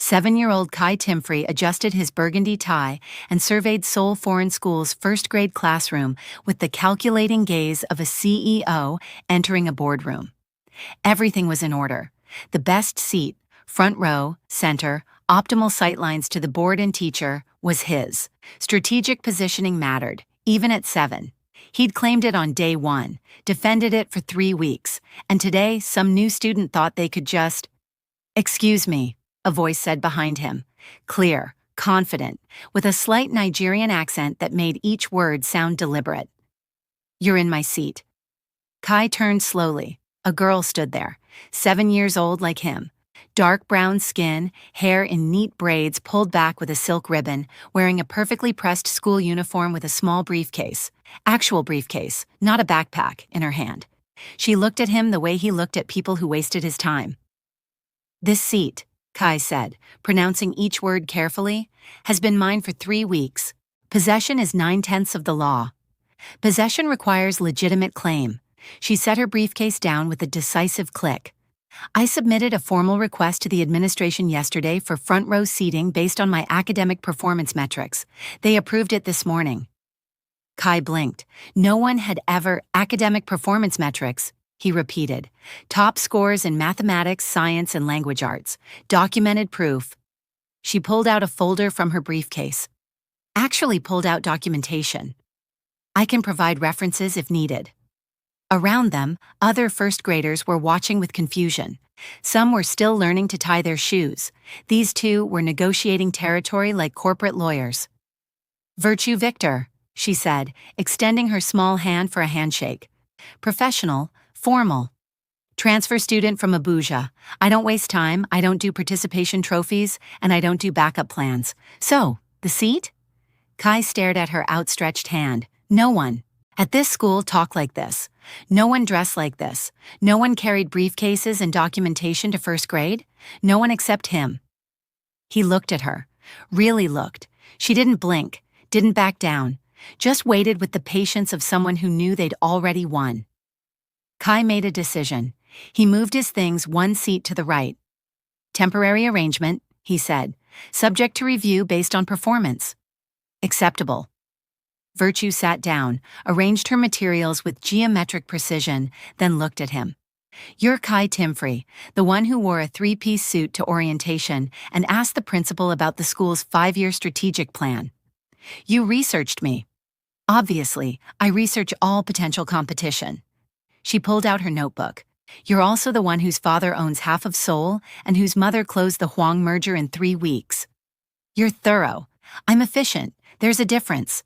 7-year-old Kai Timfrey adjusted his burgundy tie and surveyed Seoul Foreign School's first-grade classroom with the calculating gaze of a CEO entering a boardroom. Everything was in order. The best seat, front row, center, optimal sightlines to the board and teacher, was his. Strategic positioning mattered, even at 7. He'd claimed it on day 1, defended it for 3 weeks, and today some new student thought they could just... "Excuse me," a voice said behind him, clear, confident, with a slight Nigerian accent that made each word sound deliberate. "You're in my seat." Kai turned slowly. A girl stood there, 7 years old like him. Dark brown skin, hair in neat braids pulled back with a silk ribbon, wearing a perfectly pressed school uniform with a small briefcase, actual briefcase, not a backpack, in her hand. She looked at him the way he looked at people who wasted his time. "This seat," Kai said, pronouncing each word carefully, "has been mine for 3 weeks. Possession is 9/10 of the law. Possession requires legitimate claim." She set her briefcase down with a decisive click. "I submitted a formal request to the administration yesterday for front row seating based on my academic performance metrics. They approved it this morning." Kai blinked. No one had ever academic performance metrics, he repeated. "Top scores in mathematics, science, and language arts. Documented proof." She pulled out a folder from her briefcase. Actually pulled out documentation. "I can provide references if needed." Around them, other first graders were watching with confusion. Some were still learning to tie their shoes. These two were negotiating territory like corporate lawyers. "Virtue Victor," she said, extending her small hand for a handshake. "Professional, formal. Transfer student from Abuja. I don't waste time, I don't do participation trophies, and I don't do backup plans. So, the seat?" Kai stared at her outstretched hand. "No one at this school talked like this. No one dressed like this. No one carried briefcases and documentation to first grade. No one except him." He looked at her. Really looked. She didn't blink, didn't back down. Just waited with the patience of someone who knew they'd already won. Kai made a decision. He moved his things 1 seat to the right. "Temporary arrangement," he said. "Subject to review based on performance." "Acceptable." Virtue sat down, arranged her materials with geometric precision, then looked at him. "You're Kai Timfrey, the one who wore a 3-piece suit to orientation and asked the principal about the school's 5-year strategic plan. You researched me. Obviously, I research all potential competition." She pulled out her notebook. "You're also the one whose father owns half of Seoul and whose mother closed the Huang merger in 3 weeks. You're thorough. I'm efficient. There's a difference."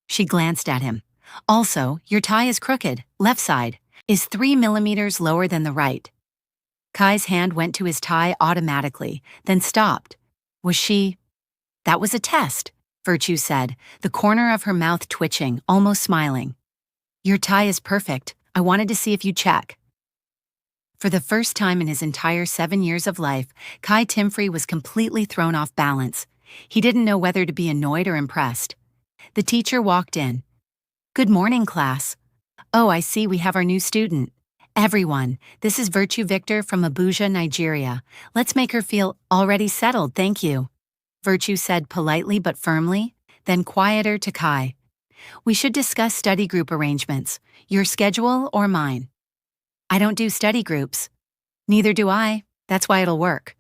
She glanced at him. "Also, your tie is crooked, left side, is 3 millimeters lower than the right." Kai's hand went to his tie automatically, then stopped. Was she... "That was a test," Virtue said, the corner of her mouth twitching, almost smiling. "Your tie is perfect. I wanted to see if you check." For the first time in his entire 7 years of life, Kai Timfrey was completely thrown off balance. He didn't know whether to be annoyed or impressed. The teacher walked in. "Good morning, class. Oh, I see we have our new student. Everyone, this is Virtue Victor from Abuja, Nigeria. Let's make her feel already settled, thank you." Virtue said politely but firmly, then quieter to Kai. "We should discuss study group arrangements, your schedule or mine." "I don't do study groups." "Neither do I. That's why it'll work."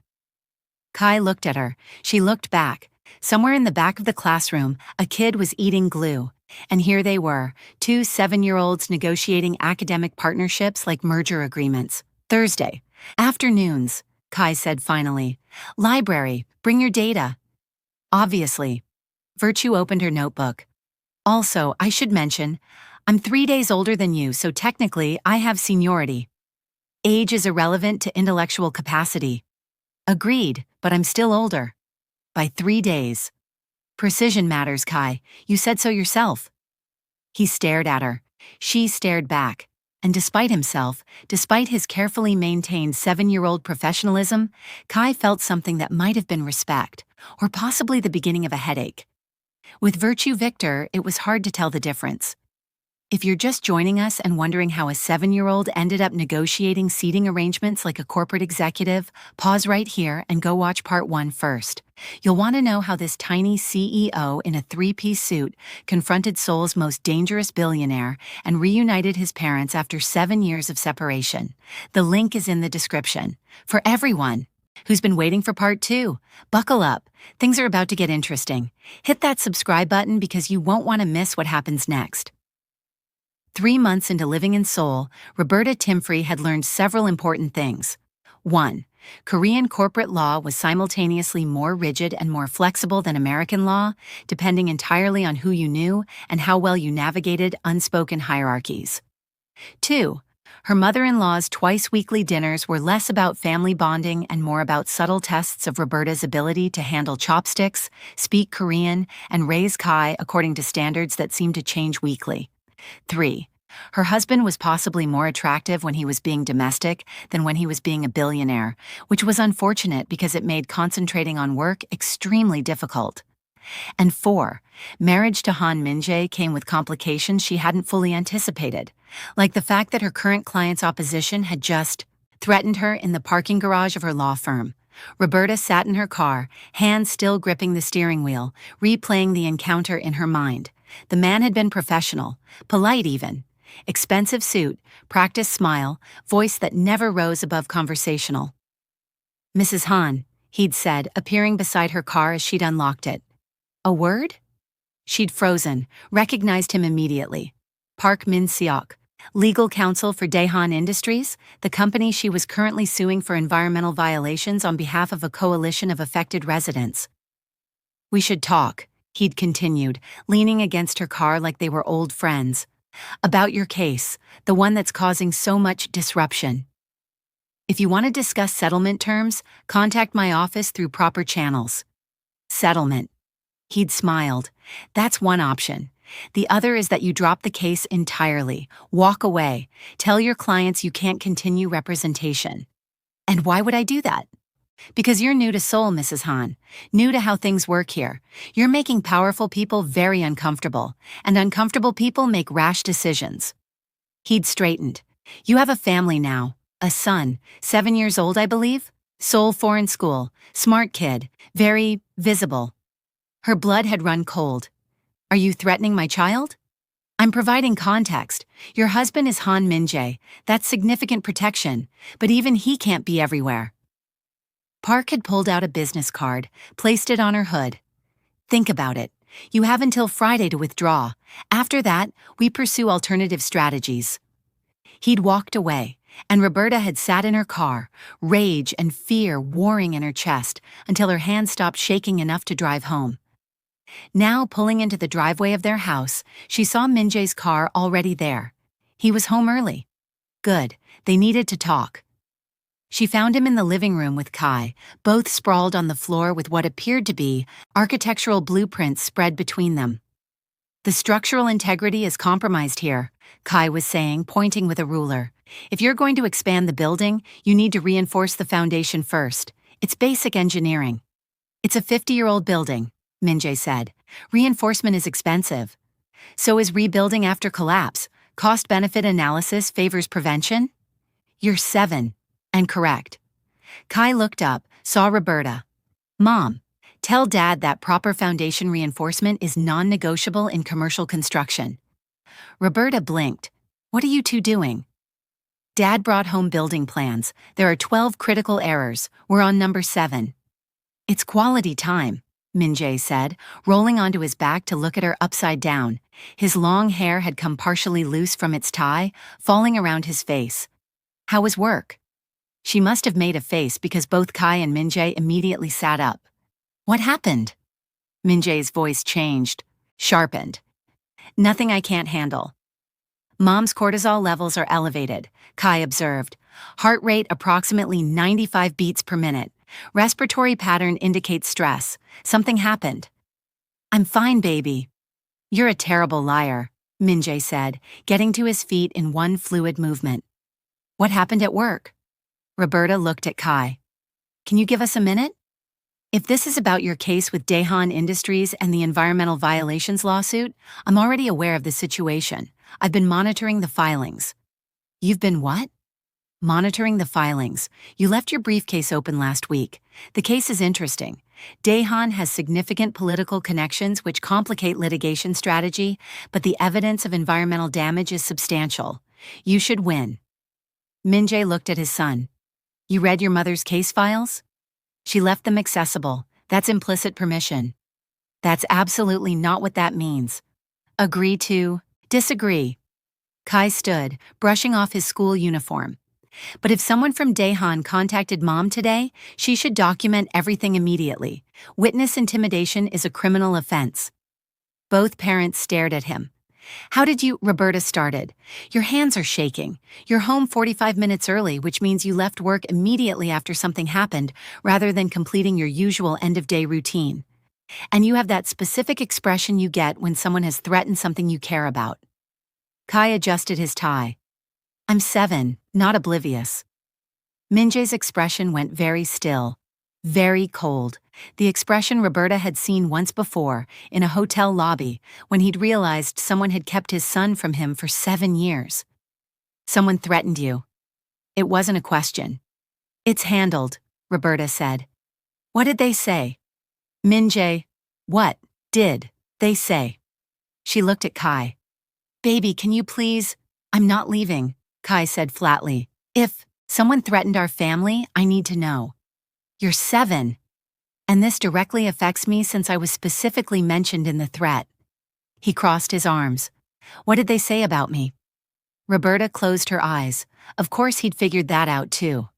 Kai looked at her. She looked back. Somewhere in the back of the classroom, a kid was eating glue. And here they were, 2 7-year-olds negotiating academic partnerships like merger agreements. "Thursday. Afternoons," Kai said finally. "Library, bring your data." "Obviously." Virtue opened her notebook. "Also, I should mention, I'm 3 days older than you, so technically I have seniority. Age is irrelevant to intellectual capacity." "Agreed, but I'm still older." "By 3 days. Precision matters, Kai. You said so yourself." He stared at her. She stared back. And despite himself, despite his carefully maintained 7-year-old professionalism, Kai felt something that might have been respect, or possibly the beginning of a headache. With Virtue Victor, it was hard to tell the difference. If you're just joining us and wondering how a 7-year-old ended up negotiating seating arrangements like a corporate executive, pause right here and go watch part 1 first. You'll want to know how this tiny CEO in a 3-piece suit confronted Seoul's most dangerous billionaire and reunited his parents after 7 years of separation. The link is in the description. For everyone who's been waiting for part 2, buckle up. Things are about to get interesting. Hit that subscribe button because you won't want to miss what happens next. 3 months into living in Seoul, Roberta Timfrey had learned several important things. 1. Korean corporate law was simultaneously more rigid and more flexible than American law, depending entirely on who you knew and how well you navigated unspoken hierarchies. 2. Her mother-in-law's twice-weekly dinners were less about family bonding and more about subtle tests of Roberta's ability to handle chopsticks, speak Korean, and raise Kai according to standards that seemed to change weekly. 3. Her husband was possibly more attractive when he was being domestic than when he was being a billionaire, which was unfortunate because it made concentrating on work extremely difficult. And 4. Marriage to Han Min-jae came with complications she hadn't fully anticipated, like the fact that her current client's opposition had just threatened her in the parking garage of her law firm. Roberta sat in her car, hands still gripping the steering wheel, replaying the encounter in her mind. The man had been professional, polite even. Expensive suit, practiced smile, voice that never rose above conversational. "Mrs. Han," he'd said, appearing beside her car as she'd unlocked it. "A word?" She'd frozen, recognized him immediately. Park Min-seok, legal counsel for Daehan Industries, the company she was currently suing for environmental violations on behalf of a coalition of affected residents. "We should talk," he'd continued, leaning against her car like they were old friends. "About your case, the one that's causing so much disruption. If you want to discuss settlement terms, contact my office through proper channels." Settlement. He'd smiled. "That's one option. The other is that you drop the case entirely, walk away, tell your clients you can't continue representation." "And why would I do that?" "Because you're new to Seoul, Mrs. Han, new to how things work here. You're making powerful people very uncomfortable, and uncomfortable people make rash decisions." He'd straightened. "You have a family now, a son, 7 years old, I believe? Seoul foreign school, smart kid, very visible." Her blood had run cold. "Are you threatening my child?" "I'm providing context. Your husband is Han Min-jae. That's significant protection, but even he can't be everywhere." Park had pulled out a business card, placed it on her hood. "Think about it. You have until Friday to withdraw. After that, we pursue alternative strategies." He'd walked away, and Roberta had sat in her car, rage and fear warring in her chest until her hands stopped shaking enough to drive home. Now, pulling into the driveway of their house, she saw Min-jae's car already there. He was home early. Good, they needed to talk. She found him in the living room with Kai, both sprawled on the floor with what appeared to be architectural blueprints spread between them. "The structural integrity is compromised here," Kai was saying, pointing with a ruler. "If you're going to expand the building, you need to reinforce the foundation first. It's basic engineering." "It's a 50-year-old building," Min-jae said. "Reinforcement is expensive. So is rebuilding after collapse. Cost-benefit analysis favors prevention." "You're 7. And correct." Kai looked up, saw Roberta. "Mom, tell Dad that proper foundation reinforcement is non-negotiable in commercial construction." Roberta blinked. "What are you two doing?" "Dad brought home building plans. There are 12 critical errors. We're on number 7. "It's quality time," Min-jae said, rolling onto his back to look at her upside down. His long hair had come partially loose from its tie, falling around his face. "How was work?" She must have made a face because both Kai and Min-jae immediately sat up. "What happened?" Min-jae's voice changed, sharpened. "Nothing I can't handle." "Mom's cortisol levels are elevated," Kai observed. "Heart rate approximately 95 beats per minute. Respiratory pattern indicates stress. Something happened." "I'm fine, baby." "You're a terrible liar," Min-jae said, getting to his feet in one fluid movement. "What happened at work?" Roberta looked at Kai. "Can you give us a minute?" If this is about your case with Daehan Industries and the environmental violations lawsuit, I'm already aware of the situation. I've been monitoring the filings. You've been what? Monitoring the filings. You left your briefcase open last week. The case is interesting. Daehan has significant political connections which complicate litigation strategy, but the evidence of environmental damage is substantial. You should win. Min-jae looked at his son. You read your mother's case files? She left them accessible. That's implicit permission. That's absolutely not what that means. Agree to disagree. Kai stood, brushing off his school uniform. But if someone from Daehan contacted Mom today, she should document everything immediately. Witness intimidation is a criminal offense. Both parents stared at him. How did you? Roberta started. Your hands are shaking. You're home 45 minutes early, which means you left work immediately after something happened, rather than completing your usual end-of-day routine. And you have that specific expression you get when someone has threatened something you care about. Kai adjusted his tie. I'm 7, not oblivious. Min-jae's expression went very still, very cold. The expression Roberta had seen once before, in a hotel lobby, when he'd realized someone had kept his son from him for 7 years. Someone threatened you. It wasn't a question. It's handled, Roberta said. What did they say? Min-jae, what did they say? She looked at Kai. Baby, can you please? I'm not leaving, Kai said flatly. If someone threatened our family, I need to know. You're 7. And this directly affects me since I was specifically mentioned in the threat. He crossed his arms. What did they say about me? Roberta closed her eyes. Of course he'd figured that out too.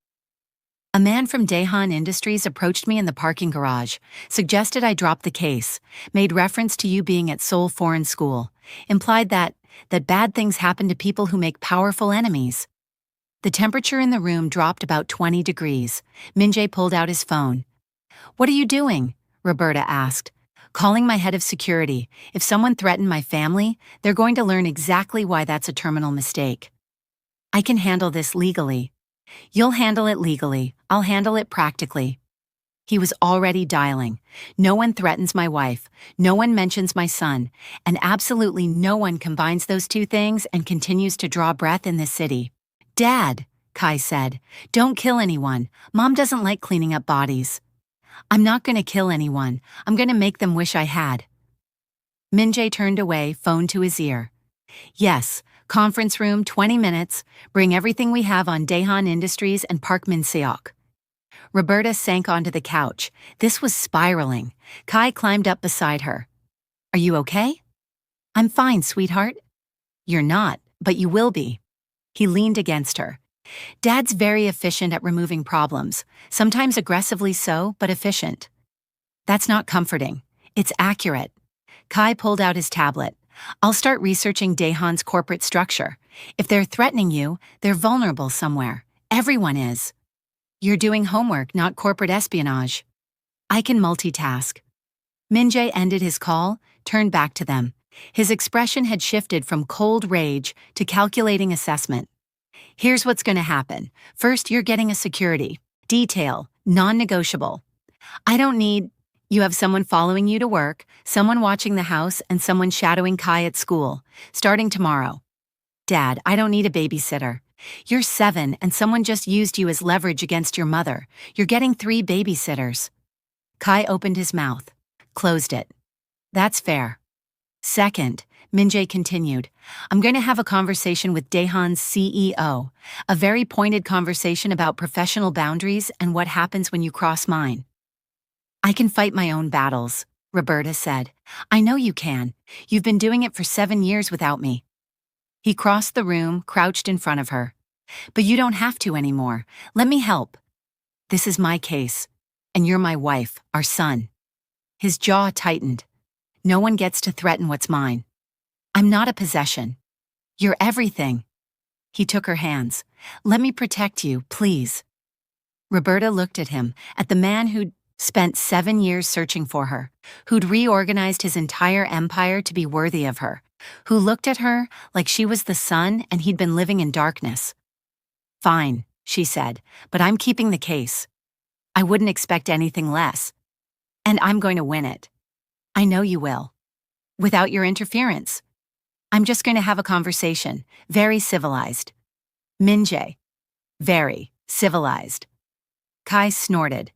A man from Daehan Industries approached me in the parking garage, suggested I drop the case, made reference to you being at Seoul Foreign School, implied that bad things happen to people who make powerful enemies. The temperature in the room dropped about 20 degrees. Min-jae pulled out his phone. What are you doing? Roberta asked. Calling my head of security. If someone threatened my family, they're going to learn exactly why that's a terminal mistake. I can handle this legally. You'll handle it legally. I'll handle it practically. He was already dialing. No one threatens my wife. No one mentions my son. And absolutely no one combines those two things and continues to draw breath in this city. Dad, Kai said, don't kill anyone. Mom doesn't like cleaning up bodies. I'm not going to kill anyone. I'm going to make them wish I had. Min-jae turned away, phone to his ear. Yes, conference room, 20 minutes. Bring everything we have on Daehan Industries and Park Min-seok. Roberta sank onto the couch. This was spiraling. Kai climbed up beside her. Are you okay? I'm fine, sweetheart. You're not, but you will be. He leaned against her. Dad's very efficient at removing problems, sometimes aggressively so, but efficient. That's not comforting. It's accurate. Kai pulled out his tablet. I'll start researching Daehan's corporate structure. If they're threatening you, they're vulnerable somewhere. Everyone is. You're doing homework, not corporate espionage. I can multitask. Min-jae ended his call, turned back to them. His expression had shifted from cold rage to calculating assessment. Here's what's going to happen. First, you're getting a security. Detail, non-negotiable. I don't need... You have someone following you to work, someone watching the house, and someone shadowing Kai at school, starting tomorrow. Dad, I don't need a babysitter. You're 7 and someone just used you as leverage against your mother. You're getting 3 babysitters. Kai opened his mouth, closed it. That's fair. Second, Min-jae continued, I'm going to have a conversation with Daehan's CEO, a very pointed conversation about professional boundaries and what happens when you cross mine. I can fight my own battles, Roberta said. I know you can. You've been doing it for 7 years without me. He crossed the room, crouched in front of her. But you don't have to anymore. Let me help. This is my case, and you're my wife, our son. His jaw tightened. No one gets to threaten what's mine. I'm not a possession. You're everything. He took her hands. Let me protect you, please. Roberta looked at him, at the man who'd spent 7 years searching for her, who'd reorganized his entire empire to be worthy of her, who looked at her like she was the sun and he'd been living in darkness. Fine, she said, but I'm keeping the case. I wouldn't expect anything less. And I'm going to win it. I know you will. Without your interference. I'm just going to have a conversation. Very civilized. Min-jae. Very civilized. Kai snorted.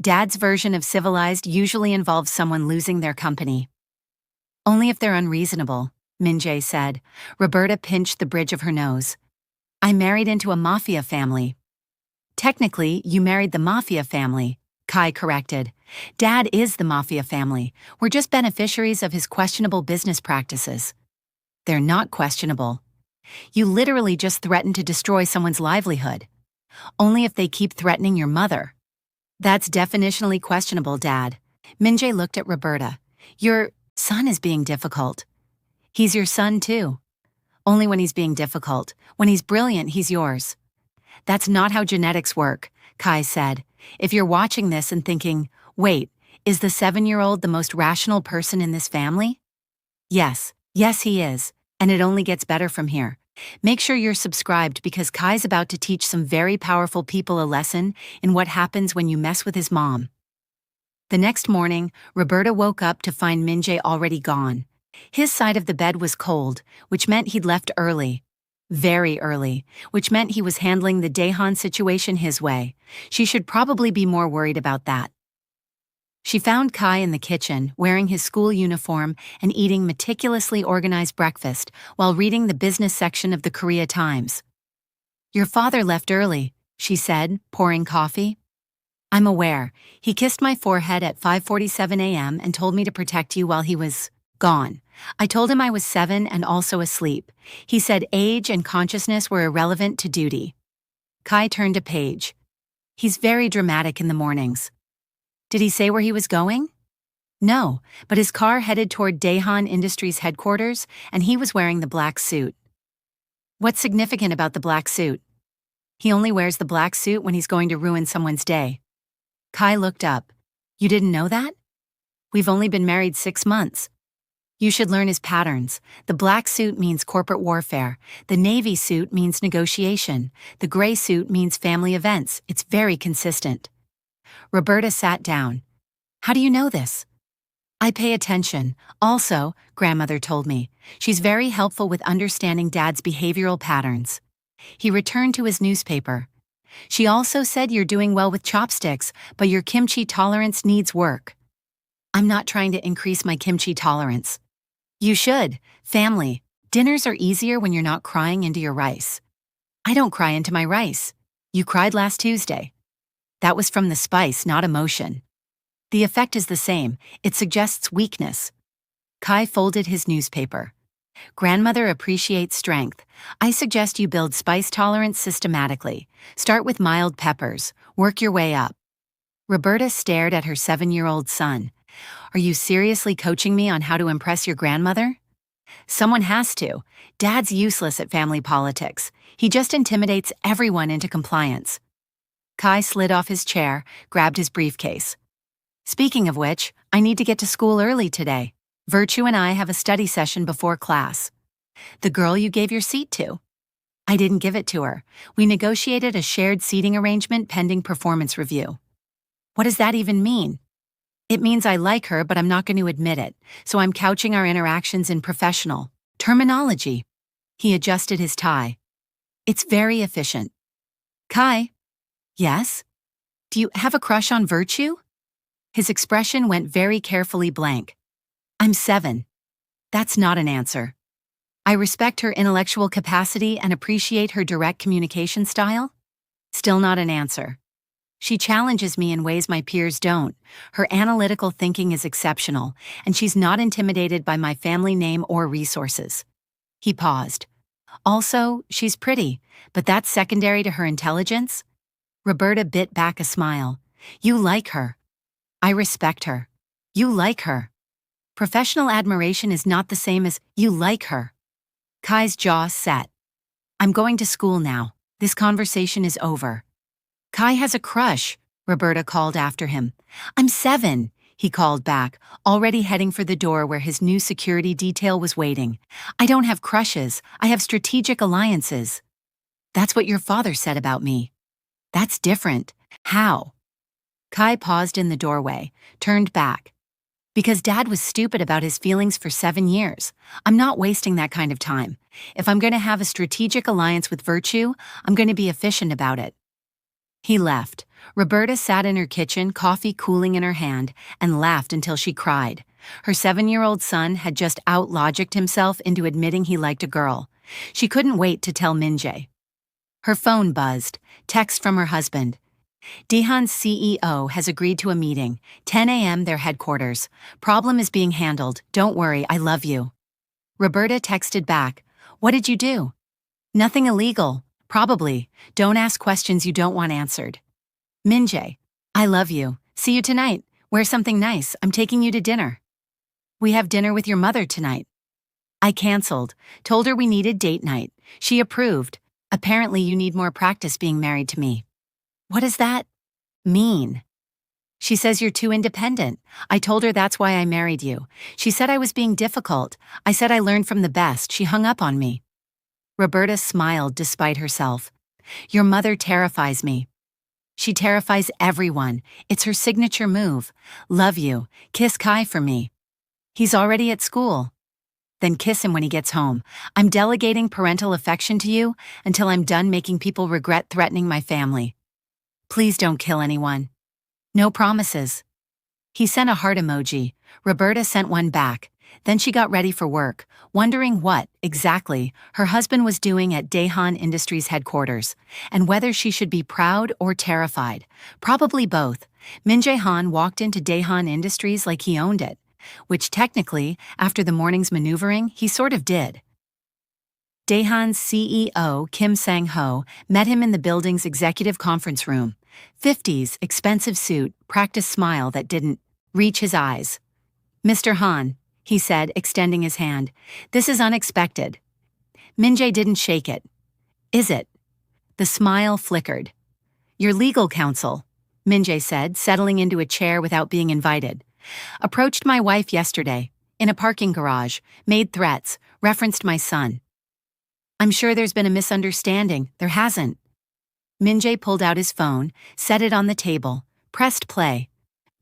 Dad's version of civilized usually involves someone losing their company. Only if they're unreasonable, Min-jae said. Roberta pinched the bridge of her nose. I married into a mafia family. Technically, you married the mafia family, Kai corrected. Dad is the mafia family. We're just beneficiaries of his questionable business practices. They're not questionable. You literally just threatened to destroy someone's livelihood. Only if they keep threatening your mother. That's definitionally questionable, Dad. Min-jae looked at Roberta. Your son is being difficult. He's your son, too. Only when he's being difficult. When he's brilliant, he's yours. That's not how genetics work, Kai said. If you're watching this and thinking, wait, is the 7-year-old the most rational person in this family? Yes, he is, and it only gets better from here. Make sure you're subscribed because Kai's about to teach some very powerful people a lesson in what happens when you mess with his mom. The next morning, Roberta woke up to find Min-jae already gone. His side of the bed was cold, which meant he'd left early. Very early, which meant he was handling the Daehan situation his way. She should probably be more worried about that. She found Kai in the kitchen, wearing his school uniform and eating meticulously organized breakfast while reading the business section of the Korea Times. Your father left early, she said, pouring coffee. I'm aware. He kissed my forehead at 5:47 a.m. and told me to protect you while he was gone. I told him I was 7 and also asleep. He said age and consciousness were irrelevant to duty. Kai turned a page. He's very dramatic in the mornings. Did he say where he was going? No, but his car headed toward Daehan Industries headquarters, and he was wearing the black suit. What's significant about the black suit? He only wears the black suit when he's going to ruin someone's day. Kai looked up. You didn't know that? We've only been married 6 months. You should learn his patterns. The black suit means corporate warfare. The navy suit means negotiation. The gray suit means family events. It's very consistent. Roberta sat down. How do you know this? I pay attention. Also, grandmother told me, she's very helpful with understanding Dad's behavioral patterns. He returned to his newspaper. She also said you're doing well with chopsticks, but your kimchi tolerance needs work. I'm not trying to increase my kimchi tolerance. You should. Family. Dinners are easier when you're not crying into your rice. I don't cry into my rice. You cried last Tuesday. That was from the spice, not emotion. The effect is the same. It suggests weakness. Kai folded his newspaper. Grandmother appreciates strength. I suggest you build spice tolerance systematically. Start with mild peppers. Work your way up. Roberta stared at her 7-year-old son. Are you seriously coaching me on how to impress your grandmother? Someone has to. Dad's useless at family politics. He just intimidates everyone into compliance. Kai slid off his chair, grabbed his briefcase. Speaking of which, I need to get to school early today. Virtue and I have a study session before class. The girl you gave your seat to? I didn't give it to her. We negotiated a shared seating arrangement pending performance review. What does that even mean? It means I like her, but I'm not going to admit it, so I'm couching our interactions in professional terminology. He adjusted his tie. It's very efficient. Kai? Yes? Do you have a crush on Virtue? His expression went very carefully blank. I'm 7. That's not an answer. I respect her intellectual capacity and appreciate her direct communication style. Still not an answer. She challenges me in ways my peers don't. Her analytical thinking is exceptional, and she's not intimidated by my family name or resources. He paused. Also, she's pretty, but that's secondary to her intelligence. Roberta bit back a smile. You like her. I respect her. You like her. Professional admiration is not the same as you like her. Kai's jaw set. I'm going to school now. This conversation is over. Kai has a crush, Roberta called after him. I'm 7, he called back, already heading for the door where his new security detail was waiting. I don't have crushes. I have strategic alliances. That's what your father said about me. That's different. How? Kai paused in the doorway, turned back. Because Dad was stupid about his feelings for 7 years. I'm not wasting that kind of time. If I'm going to have a strategic alliance with virtue, I'm going to be efficient about it. He left. Roberta sat in her kitchen, coffee cooling in her hand, and laughed until she cried. Her 7-year-old son had just out-logicked himself into admitting he liked a girl. She couldn't wait to tell Min-jae. Her phone buzzed. Text from her husband. Daehan's CEO has agreed to a meeting. 10 a.m. their headquarters. Problem is being handled. Don't worry, I love you. Roberta texted back. What did you do? Nothing illegal. Probably. Don't ask questions you don't want answered. Min-jae. I love you. See you tonight. Wear something nice. I'm taking you to dinner. We have dinner with your mother tonight. I canceled. Told her we needed date night. She approved. Apparently you need more practice being married to me. What does that mean? She says you're too independent. I told her that's why I married you. She said I was being difficult. I said I learned from the best. She hung up on me. Roberta smiled despite herself. Your mother terrifies me. She terrifies everyone. It's her signature move. Love you. Kiss Kai for me. He's already at school. Then kiss him when he gets home. I'm delegating parental affection to you until I'm done making people regret threatening my family. Please don't kill anyone. No promises. He sent a heart emoji. Roberta sent one back. Then she got ready for work, wondering what, exactly, her husband was doing at Daehan Industries headquarters, and whether she should be proud or terrified. Probably both. Min-jae walked into Daehan Industries like he owned it, which technically, after the morning's maneuvering, he sort of did. Daehan's CEO, Kim Sang-ho, met him in the building's executive conference room. 50s, expensive suit, practiced smile that didn't reach his eyes. Mr. Han, he said, extending his hand. This is unexpected. Min-jae didn't shake it. Is it? The smile flickered. Your legal counsel, Min-jae said, settling into a chair without being invited. Approached my wife yesterday, in a parking garage, made threats, referenced my son. I'm sure there's been a misunderstanding. There hasn't. Min-jae pulled out his phone, set it on the table, pressed play.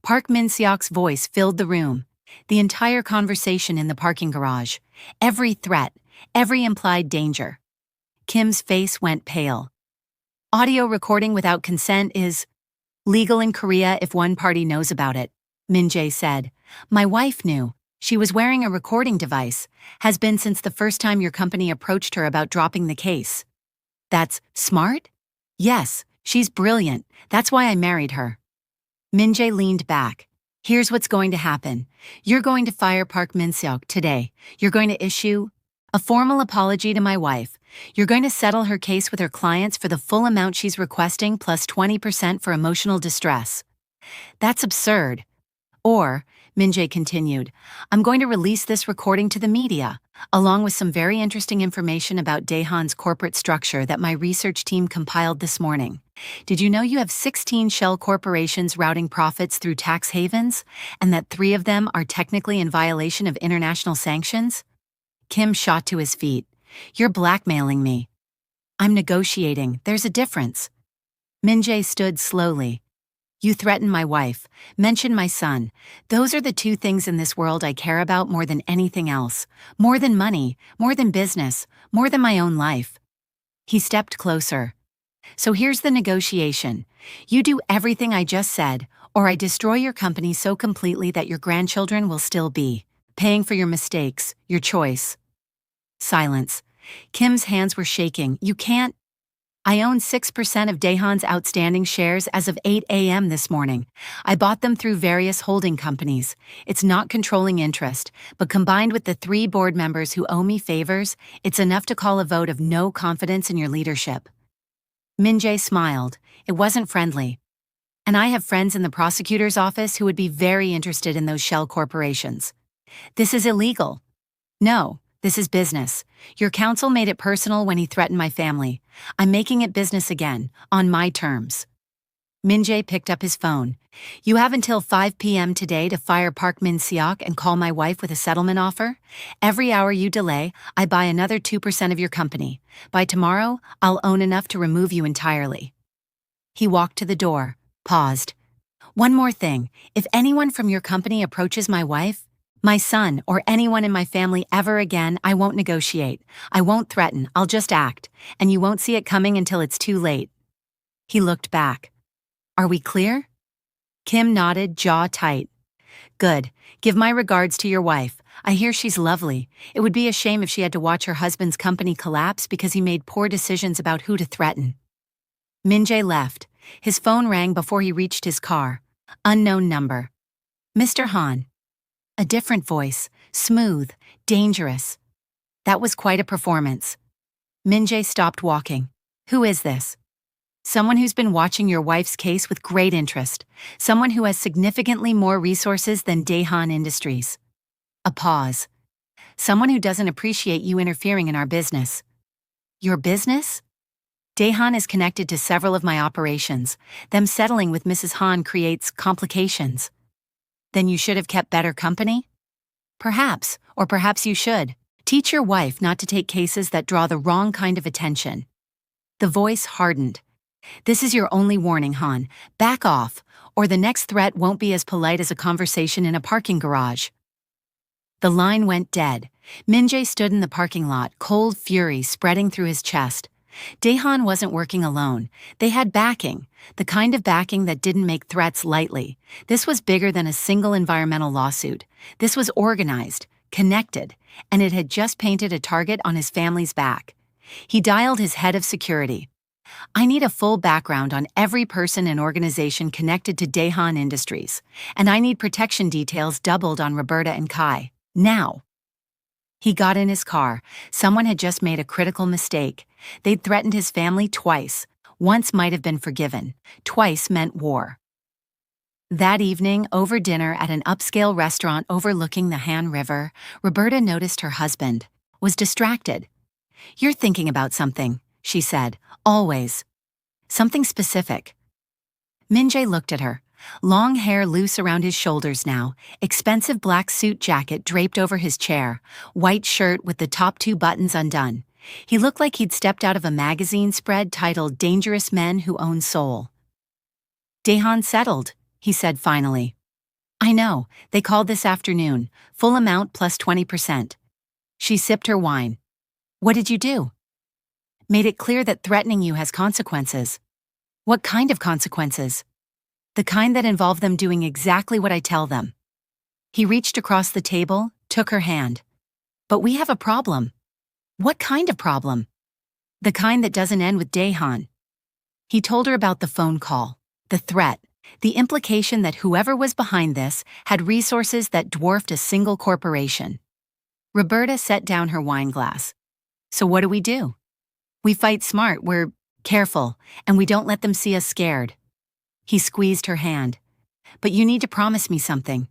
Park Min-seok's voice filled the room. The entire conversation in the parking garage. Every threat, every implied danger. Kim's face went pale. Audio recording without consent is legal in Korea if one party knows about it, Min-jae said. My wife knew. She was wearing a recording device. Has been since the first time your company approached her about dropping the case. That's smart? Yes, she's brilliant. That's why I married her. Min-jae leaned back. Here's what's going to happen. You're going to fire Park Min-seok today. You're going to issue a formal apology to my wife. You're going to settle her case with her clients for the full amount she's requesting plus 20% for emotional distress. That's absurd. Or, Min-jae continued, I'm going to release this recording to the media, along with some very interesting information about Daehan's corporate structure that my research team compiled this morning. Did you know you have 16 shell corporations routing profits through tax havens, and that 3 of them are technically in violation of international sanctions? Kim shot to his feet. You're blackmailing me. I'm negotiating. There's a difference. Min-jae stood slowly. You threaten my wife, mention my son. Those are the 2 things in this world I care about more than anything else. More than money, more than business, more than my own life. He stepped closer. So here's the negotiation. You do everything I just said, or I destroy your company so completely that your grandchildren will still be paying for your mistakes, your choice. Silence. Kim's hands were shaking. You can't. I own 6% of Daehan's outstanding shares as of 8 a.m. this morning. I bought them through various holding companies. It's not controlling interest, but combined with the 3 board members who owe me favors, it's enough to call a vote of no confidence in your leadership. Min-jae smiled. It wasn't friendly. And I have friends in the prosecutor's office who would be very interested in those shell corporations. This is illegal. No. This is business. Your counsel made it personal when he threatened my family. I'm making it business again, on my terms. Min-jae picked up his phone. You have until 5 p.m. today to fire Park Min-seok and call my wife with a settlement offer. Every hour you delay, I buy another 2% of your company. By tomorrow, I'll own enough to remove you entirely. He walked to the door, paused. One more thing, if anyone from your company approaches my wife, my son, or anyone in my family ever again, I won't negotiate. I won't threaten, I'll just act, and you won't see it coming until it's too late." He looked back. "Are we clear?" Kim nodded, jaw tight. "Good. Give my regards to your wife. I hear she's lovely. It would be a shame if she had to watch her husband's company collapse because he made poor decisions about who to threaten." Min-jae left. His phone rang before he reached his car. Unknown number. "Mr. Han." A different voice, smooth, dangerous. That was quite a performance. Min-jae stopped walking. "Who is this?" "Someone who's been watching your wife's case with great interest. Someone who has significantly more resources than Daehan Industries." A pause. "Someone who doesn't appreciate you interfering in our business." "Your business?" "Daehan is connected to several of my operations. Them settling with Mrs. Han creates complications." "Then you should have kept better company?" "Perhaps, or perhaps you should. Teach your wife not to take cases that draw the wrong kind of attention." The voice hardened. "This is your only warning, Han. Back off, or the next threat won't be as polite as a conversation in a parking garage." The line went dead. Min-jae stood in the parking lot, cold fury spreading through his chest. Daehan wasn't working alone. They had backing, the kind of backing that didn't make threats lightly. This was bigger than a single environmental lawsuit. This was organized, connected, and it had just painted a target on his family's back. He dialed his head of security. "I need a full background on every person and organization connected to Daehan Industries, and I need protection details doubled on Roberta and Kai. Now." He got in his car. Someone had just made a critical mistake. They'd threatened his family twice. Once might have been forgiven. Twice meant war. That evening, over dinner at an upscale restaurant overlooking the Han River, Roberta noticed her husband was distracted. "You're thinking about something," she said. "Always. Something specific." Min-jae looked at her. Long hair loose around his shoulders now, expensive black suit jacket draped over his chair, white shirt with the top two buttons undone. He looked like he'd stepped out of a magazine spread titled "Dangerous Men Who Own Soul." "Daehan settled," he said finally. "I know, they called this afternoon, full amount plus 20%. She sipped her wine. "What did you do?" "Made it clear that threatening you has consequences." "What kind of consequences?" "The kind that involve them doing exactly what I tell them." He reached across the table, took her hand. "But we have a problem." "What kind of problem?" "The kind that doesn't end with Daehan." He told her about the phone call, the threat, the implication that whoever was behind this had resources that dwarfed a single corporation. Roberta set down her wine glass. "So what do? We fight smart, we're careful, and we don't let them see us scared." He squeezed her hand. "But you need to promise me something."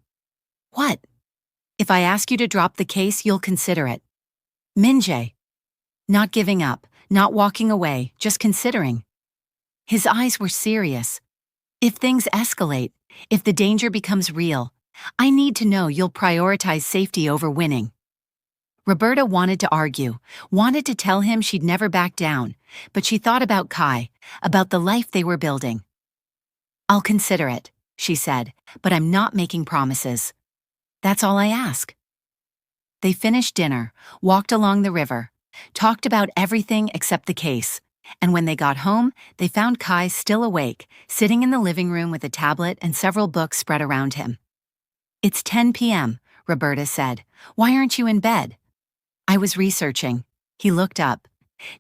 "What?" "If I ask you to drop the case, you'll consider it." "Min-jae." "Not giving up, not walking away, just considering." His eyes were serious. "If things escalate, if the danger becomes real, I need to know you'll prioritize safety over winning." Roberta wanted to argue, wanted to tell him she'd never back down, but she thought about Kai, about the life they were building. "I'll consider it," she said, "but I'm not making promises. That's all I ask." They finished dinner, walked along the river, talked about everything except the case, and when they got home, they found Kai still awake, sitting in the living room with a tablet and several books spread around him. "It's 10 p.m., Roberta said. "Why aren't you in bed?" "I was researching." He looked up.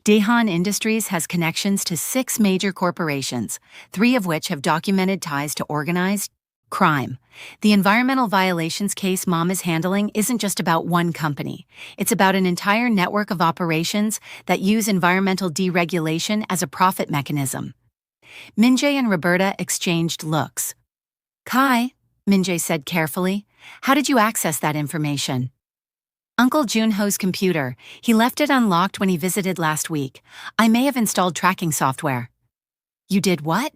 Daehan Industries has connections to 6 major corporations, 3 of which have documented ties to organized crime. The environmental violations case Mom is handling isn't just about one company. It's about an entire network of operations that use environmental deregulation as a profit mechanism. Min-jae and Roberta exchanged looks. "Kai," Min-jae said carefully, "how did you access that information?" "Uncle Junho's computer. He left it unlocked when he visited last week. I may have installed tracking software." "You did what?"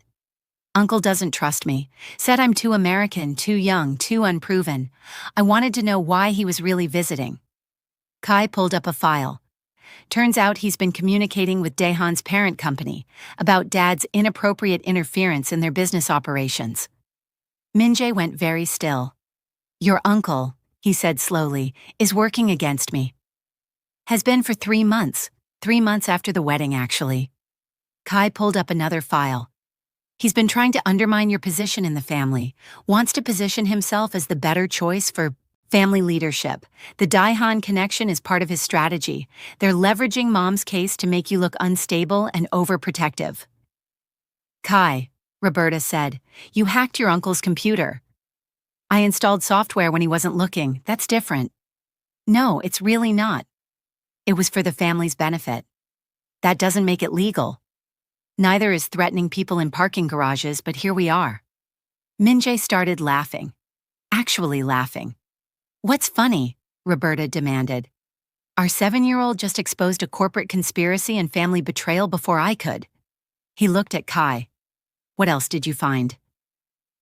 "Uncle doesn't trust me. Said I'm too American, too young, too unproven. I wanted to know why he was really visiting." Kai pulled up a file. "Turns out he's been communicating with Daehan's parent company about Dad's inappropriate interference in their business operations." Min-jae went very still. Your uncle, he said slowly, is working against me. Has been for 3 months. 3 months after the wedding, actually. Kai pulled up another file. He's been trying to undermine your position in the family, wants to position himself as the better choice for family leadership. The Daehan connection is part of his strategy. They're leveraging mom's case to make you look unstable and overprotective. Kai, Roberta said, you hacked your uncle's computer. I installed software when he wasn't looking. That's different. No, it's really not. It was for the family's benefit. That doesn't make it legal. Neither is threatening people in parking garages, but here we are. Min-jae started laughing. Actually laughing. What's funny? Roberta demanded. Our 7-year-old just exposed a corporate conspiracy and family betrayal before I could. He looked at Kai. What else did you find?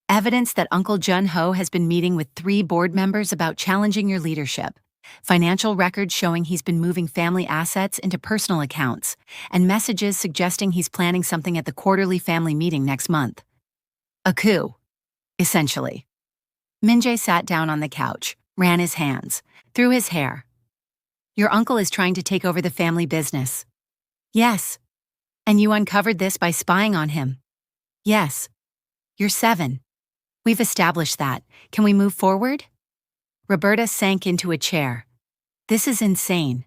Evidence that Uncle Jun-ho has been meeting with 3 board members about challenging your leadership. Financial records showing he's been moving family assets into personal accounts, and messages suggesting he's planning something at the quarterly family meeting next month. A coup, essentially. Min-jae sat down on the couch, ran his hands through his hair. Your uncle is trying to take over the family business. Yes. And you uncovered this by spying on him. Yes. You're 7. We've established that. Can we move forward? Roberta sank into a chair. This is insane.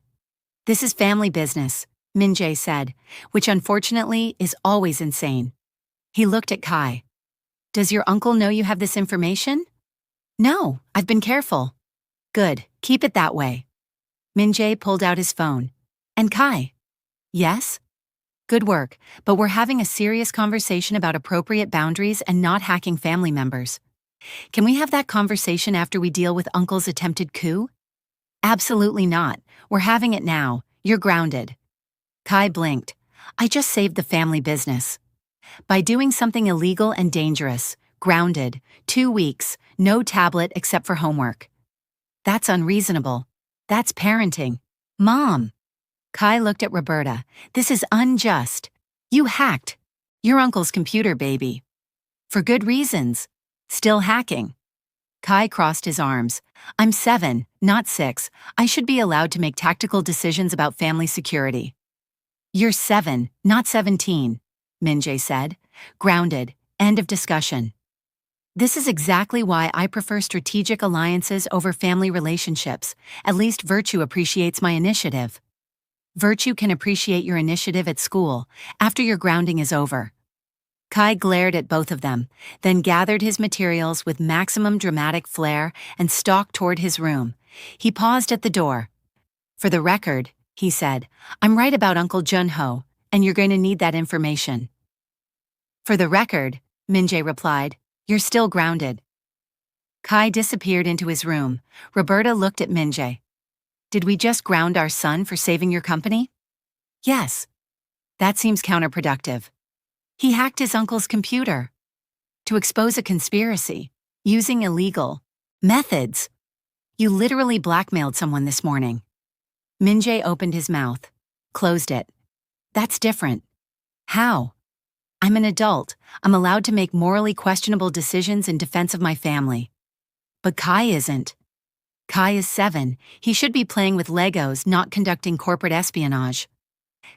This is family business, Min-jae said, which unfortunately is always insane. He looked at Kai. Does your uncle know you have this information? No, I've been careful. Good, keep it that way. Min-jae pulled out his phone. And Kai? Yes? Good work, but we're having a serious conversation about appropriate boundaries and not hacking family members. Can we have that conversation after we deal with Uncle's attempted coup? Absolutely not. We're having it now. You're grounded. Kai blinked. I just saved the family business. By doing something illegal and dangerous. Grounded. 2 weeks. No tablet except for homework. That's unreasonable. That's parenting. Mom. Kai looked at Roberta. This is unjust. You hacked your uncle's computer, baby. For good reasons. Still hacking. Kai crossed his arms. I'm 7, not 6. I should be allowed to make tactical decisions about family security. You're 7, not 17, Min-jae said. Grounded. End of discussion. This is exactly why I prefer strategic alliances over family relationships. At least Virtue appreciates my initiative. Virtue can appreciate your initiative at school, after your grounding is over. Kai glared at both of them, then gathered his materials with maximum dramatic flair and stalked toward his room. He paused at the door. For the record, he said, I'm right about Uncle Jun-ho, and you're going to need that information. For the record, Min-jae replied, you're still grounded. Kai disappeared into his room. Roberta looked at Min-jae. Did we just ground our son for saving your company? Yes. That seems counterproductive. He hacked his uncle's computer to expose a conspiracy using illegal methods. You literally blackmailed someone this morning. Min-jae opened his mouth, closed it. That's different. How? I'm an adult. I'm allowed to make morally questionable decisions in defense of my family. But Kai isn't. Kai is 7. He should be playing with Legos, not conducting corporate espionage.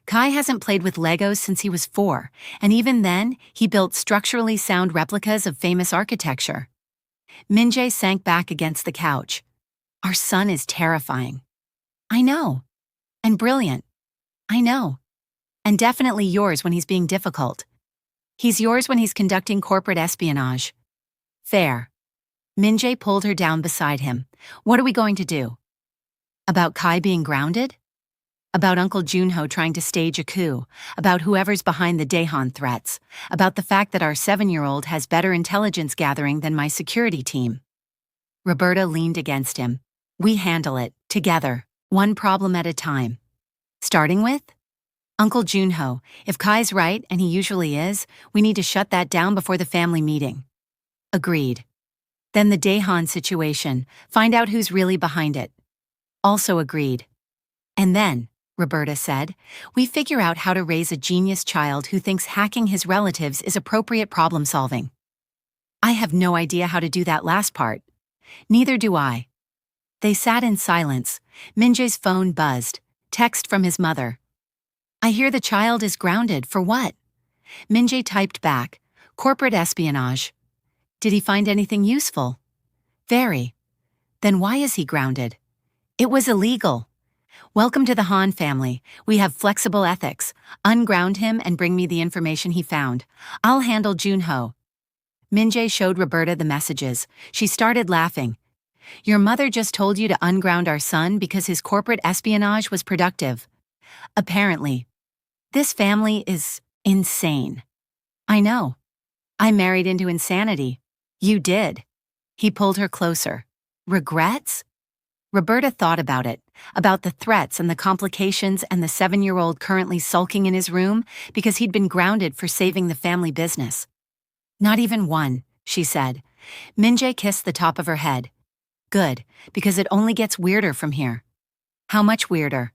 Kai hasn't played with Legos since he was 4, and even then, he built structurally sound replicas of famous architecture. Min-jae sank back against the couch. Our son is terrifying. I know. And brilliant. I know. And definitely yours when he's being difficult. He's yours when he's conducting corporate espionage. Fair. Min-jae pulled her down beside him. What are we going to do? About Kai being grounded? About Uncle Jun-ho trying to stage a coup, about whoever's behind the Daehan threats, about the fact that our 7-year-old has better intelligence gathering than my security team. Roberta leaned against him. We handle it, together, one problem at a time. Starting with? Uncle Jun-ho, if Kai's right, and he usually is, we need to shut that down before the family meeting. Agreed. Then the Daehan situation, find out who's really behind it. Also agreed. And then, Roberta said, we figure out how to raise a genius child who thinks hacking his relatives is appropriate problem solving. I have no idea how to do that last part. Neither do I. They sat in silence. Min-jae's phone buzzed. Text from his mother. I hear the child is grounded. For what? Min-jae typed back. Corporate espionage. Did he find anything useful? Very. Then why is he grounded? It was illegal. Welcome to the Han family. We have flexible ethics. Unground him and bring me the information he found. I'll handle Junho. Min-jae showed Roberta the messages. She started laughing. Your mother just told you to unground our son because his corporate espionage was productive. Apparently. This family is insane. I know. I married into insanity. You did. He pulled her closer. Regrets? Roberta thought about it, about the threats and the complications and the 7-year-old currently sulking in his room because he'd been grounded for saving the family business. Not even one, she said. Min-jae kissed the top of her head. Good, because it only gets weirder from here. How much weirder?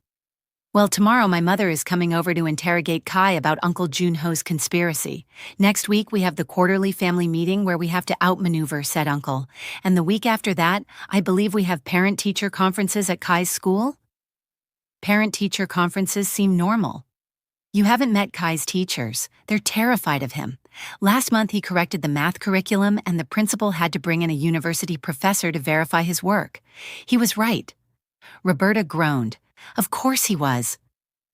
Well, tomorrow my mother is coming over to interrogate Kai about Uncle Junho's conspiracy. Next week we have the quarterly family meeting where we have to outmaneuver said uncle. And the week after that, I believe we have parent-teacher conferences at Kai's school? Parent-teacher conferences seem normal. You haven't met Kai's teachers. They're terrified of him. Last month he corrected the math curriculum and the principal had to bring in a university professor to verify his work. He was right. Roberta groaned. Of course he was.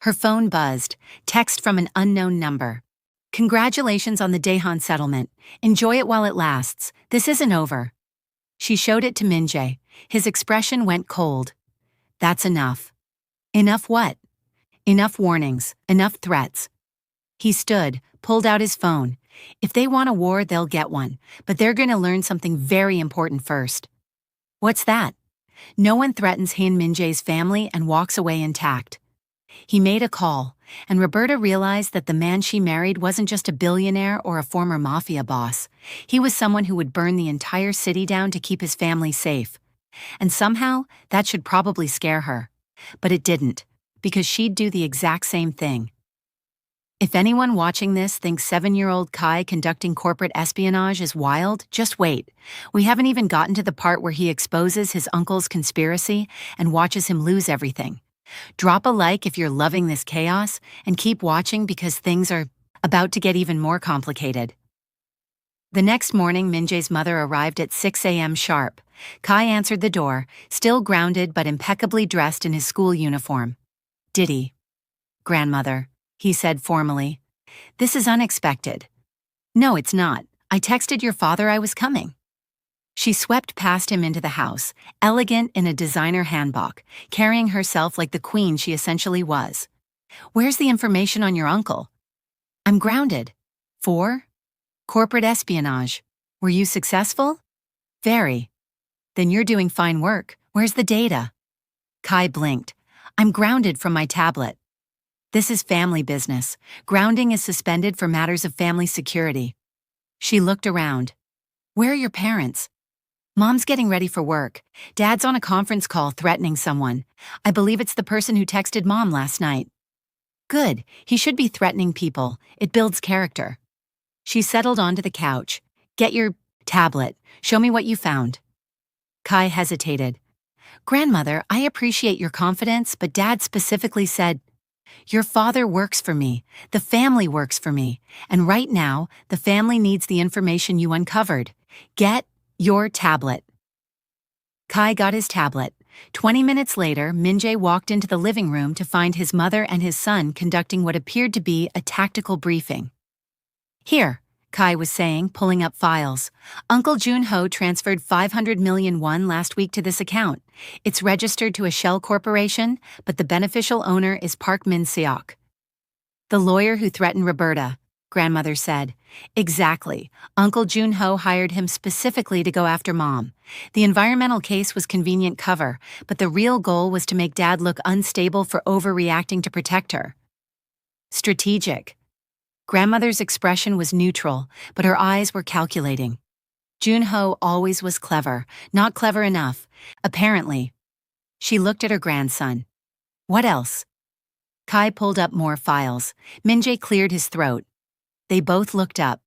Her phone buzzed. Text from an unknown number. Congratulations on the Daehan settlement. Enjoy it while it lasts. This isn't over. She showed it to Min-jae. His expression went cold. That's enough. Enough what? Enough warnings. Enough threats. He stood, pulled out his phone. If they want a war, they'll get one. But they're going to learn something very important first. What's that? No one threatens Han Min-jae's family and walks away intact. He made a call, and Roberta realized that the man she married wasn't just a billionaire or a former mafia boss. He was someone who would burn the entire city down to keep his family safe. And somehow, that should probably scare her. But it didn't, because she'd do the exact same thing. If anyone watching this thinks 7-year-old Kai conducting corporate espionage is wild, just wait. We haven't even gotten to the part where he exposes his uncle's conspiracy and watches him lose everything. Drop a like if you're loving this chaos, and keep watching because things are about to get even more complicated. The next morning, Min-jae's mother arrived at 6 a.m. sharp. Kai answered the door, still grounded but impeccably dressed in his school uniform. Diddy. Grandmother, he said formally. This is unexpected. No, it's not. I texted your father I was coming. She swept past him into the house, elegant in a designer hanbok, carrying herself like the queen she essentially was. Where's the information on your uncle? I'm grounded. For? Corporate espionage. Were you successful? Very. Then you're doing fine work. Where's the data? Kai blinked. I'm grounded from my tablet. This is family business. Grounding is suspended for matters of family security. She looked around. Where are your parents? Mom's getting ready for work. Dad's on a conference call threatening someone. I believe it's the person who texted Mom last night. Good. He should be threatening people. It builds character. She settled onto the couch. Get your tablet. Show me what you found. Kai hesitated. Grandmother, I appreciate your confidence, but Dad specifically said, your father works for me. The family works for me. And right now, the family needs the information you uncovered. Get your tablet. Kai got his tablet. 20 minutes later, Min-jae walked into the living room to find his mother and his son conducting what appeared to be a tactical briefing. Here, Kai was saying, pulling up files. Uncle Junho transferred 500 million won last week to this account. It's registered to a shell corporation, but the beneficial owner is Park Min-seok. The lawyer who threatened Roberta, Grandmother said. Exactly. Uncle Junho hired him specifically to go after Mom. The environmental case was convenient cover, but the real goal was to make Dad look unstable for overreacting to protect her. Strategic. Grandmother's expression was neutral, but her eyes were calculating. Junho always was clever, not clever enough, apparently. She looked at her grandson. What else? Kai pulled up more files. Min-jae cleared his throat. They both looked up.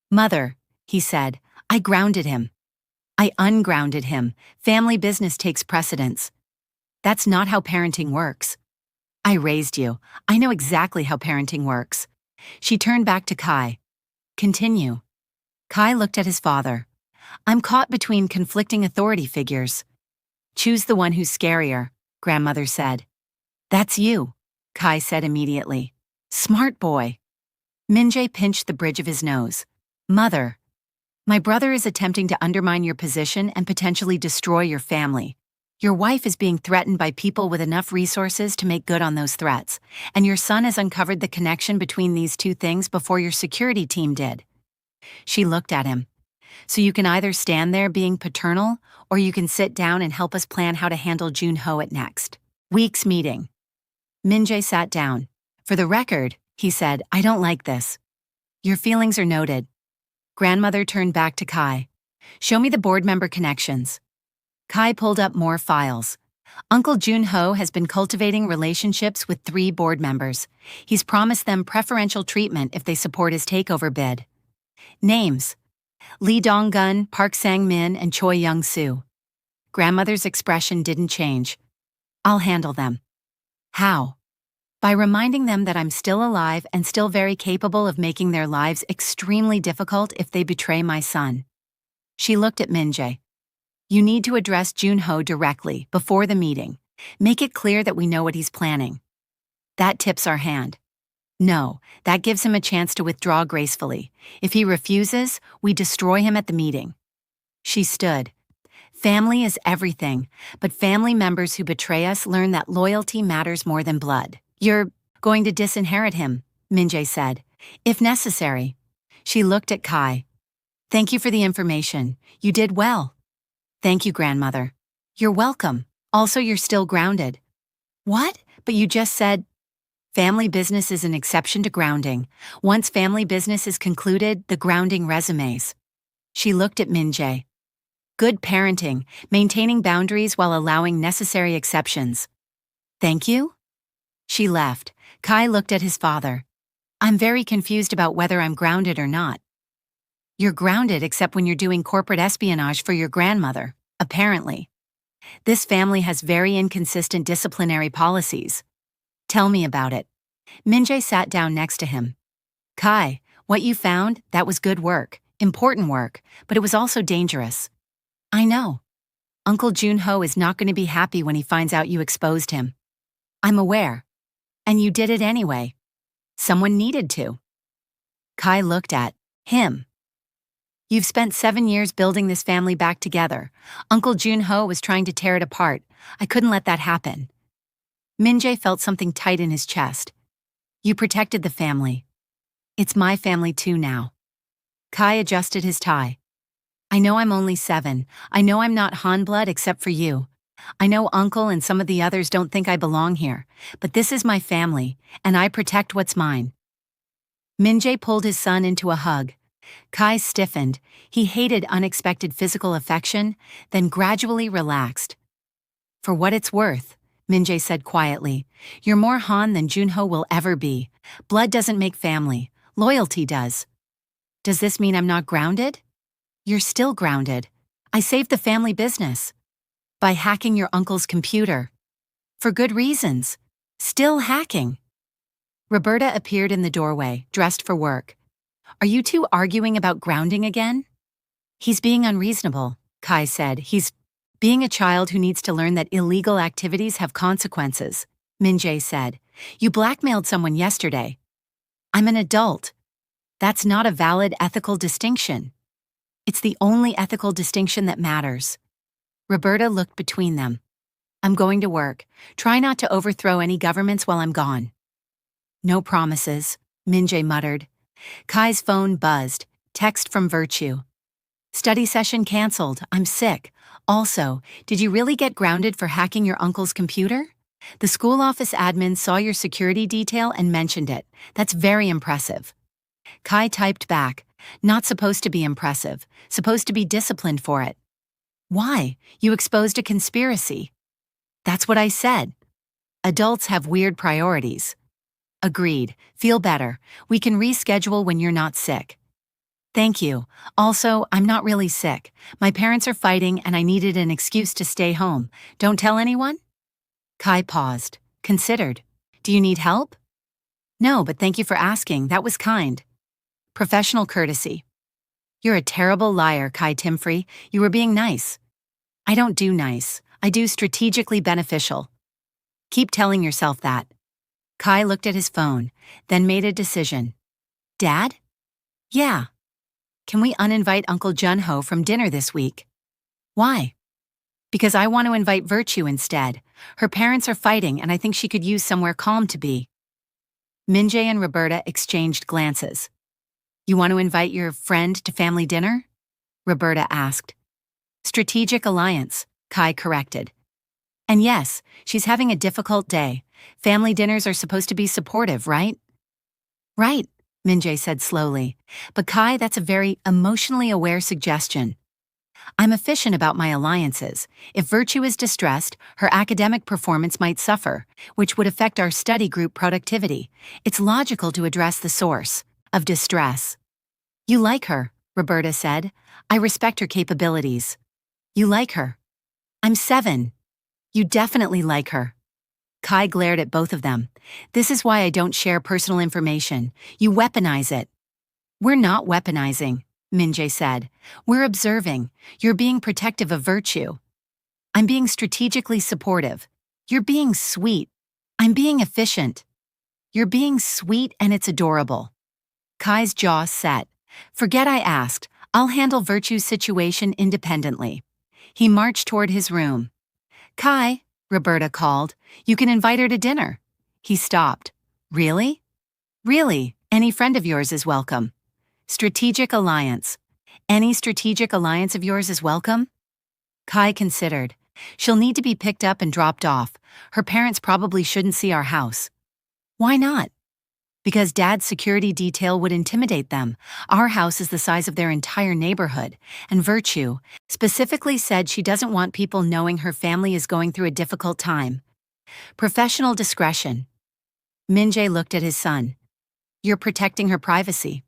Mother, he said, I grounded him. I ungrounded him. Family business takes precedence. That's not how parenting works. I raised you. I know exactly how parenting works. She turned back to Kai. Continue. Kai looked at his father. I'm caught between conflicting authority figures. Choose the one who's scarier, grandmother said. That's you, Kai said immediately. Smart boy. Min-jae pinched the bridge of his nose. Mother, my brother is attempting to undermine your position and potentially destroy your family. Your wife is being threatened by people with enough resources to make good on those threats, and your son has uncovered the connection between these two things before your security team did. She looked at him. So you can either stand there being paternal, or you can sit down and help us plan how to handle Junho at next week's meeting. Min-jae sat down. For the record, he said, I don't like this. Your feelings are noted. Grandmother turned back to Kai. Show me the board member connections. Kai pulled up more files. Uncle Junho has been cultivating relationships with 3 board members. He's promised them preferential treatment if they support his takeover bid. Names: Lee Dong-gun, Park Sang-min, and Choi Young-soo. Grandmother's expression didn't change. I'll handle them. How? By reminding them that I'm still alive and still very capable of making their lives extremely difficult if they betray my son. She looked at Min-jae. You need to address Junho directly, before the meeting. Make it clear that we know what he's planning. That tips our hand. No, that gives him a chance to withdraw gracefully. If he refuses, we destroy him at the meeting. She stood. Family is everything, but family members who betray us learn that loyalty matters more than blood. You're going to disinherit him, Min-jae said. If necessary. She looked at Kai. Thank you for the information. You did well. Thank you, grandmother. You're welcome. Also, you're still grounded. What? But you just said... Family business is an exception to grounding. Once family business is concluded, the grounding resumes. She looked at Min-jae. Good parenting, maintaining boundaries while allowing necessary exceptions. Thank you? She left. Kai looked at his father. I'm very confused about whether I'm grounded or not. You're grounded except when you're doing corporate espionage for your grandmother, apparently. This family has very inconsistent disciplinary policies. Tell me about it. Min-jae sat down next to him. Kai, what you found, that was good work, important work, but it was also dangerous. I know. Uncle Junho is not going to be happy when he finds out you exposed him. I'm aware. And you did it anyway. Someone needed to. Kai looked at him. You've spent 7 years building this family back together. Uncle Junho was trying to tear it apart. I couldn't let that happen. Min-jae felt something tight in his chest. You protected the family. It's my family too now. Kai adjusted his tie. I know I'm only 7. I know I'm not Han blood except for you. I know Uncle and some of the others don't think I belong here, but this is my family, and I protect what's mine. Min-jae pulled his son into a hug. Kai stiffened. He hated unexpected physical affection, then gradually relaxed. For what it's worth, Min-jae said quietly, you're more Han than Junho will ever be. Blood doesn't make family. Loyalty does. Does this mean I'm not grounded? You're still grounded. I saved the family business. By hacking your uncle's computer. For good reasons. Still hacking. Roberta appeared in the doorway, dressed for work. Are you two arguing about grounding again? He's being unreasonable, Kai said. He's being a child who needs to learn that illegal activities have consequences, Min-jae said. You blackmailed someone yesterday. I'm an adult. That's not a valid ethical distinction. It's the only ethical distinction that matters. Roberta looked between them. I'm going to work. Try not to overthrow any governments while I'm gone. No promises, Min-jae muttered. Kai's phone buzzed. Text from Virtue. Study session canceled. I'm sick. Also, did you really get grounded for hacking your uncle's computer? The school office admin saw your security detail and mentioned it. That's very impressive. Kai typed back. Not supposed to be impressive. Supposed to be disciplined for it. Why? You exposed a conspiracy. That's what I said. Adults have weird priorities. Agreed. Feel better. We can reschedule when you're not sick. Thank you. Also, I'm not really sick. My parents are fighting and I needed an excuse to stay home. Don't tell anyone? Kai paused, considered. Do you need help? No, but thank you for asking. That was kind. Professional courtesy. You're a terrible liar, Kai Timfrey. You were being nice. I don't do nice. I do strategically beneficial. Keep telling yourself that. Kai looked at his phone, then made a decision. Dad? Yeah. Can we uninvite Uncle Junho from dinner this week? Why? Because I want to invite Virtue instead. Her parents are fighting and I think she could use somewhere calm to be. Minjae and Roberta exchanged glances. You want to invite your friend to family dinner? Roberta asked. Strategic alliance, Kai corrected. And yes, she's having a difficult day. Family dinners are supposed to be supportive, right? Right, Minjae said slowly. But Kai, that's a very emotionally aware suggestion. I'm efficient about my alliances. If Virtue is distressed, her academic performance might suffer, which would affect our study group productivity. It's logical to address the source of distress. You like her, Roberta said. I respect her capabilities. You like her. I'm 7. You definitely like her. Kai glared at both of them. This is why I don't share personal information. You weaponize it. We're not weaponizing, Minjae said. We're observing. You're being protective of Virtue. I'm being strategically supportive. You're being sweet. I'm being efficient. You're being sweet and it's adorable. Kai's jaw set. Forget I asked. I'll handle Virtue's situation independently. He marched toward his room. Kai, Roberta called. You can invite her to dinner. He stopped. Really? Really, any friend of yours is welcome. Strategic alliance. Any strategic alliance of yours is welcome? Kai considered. She'll need to be picked up and dropped off. Her parents probably shouldn't see our house. Why not? Because Dad's security detail would intimidate them. Our house is the size of their entire neighborhood, and Virtue specifically said she doesn't want people knowing her family is going through a difficult time. Professional discretion. Minjae looked at his son. You're protecting her privacy.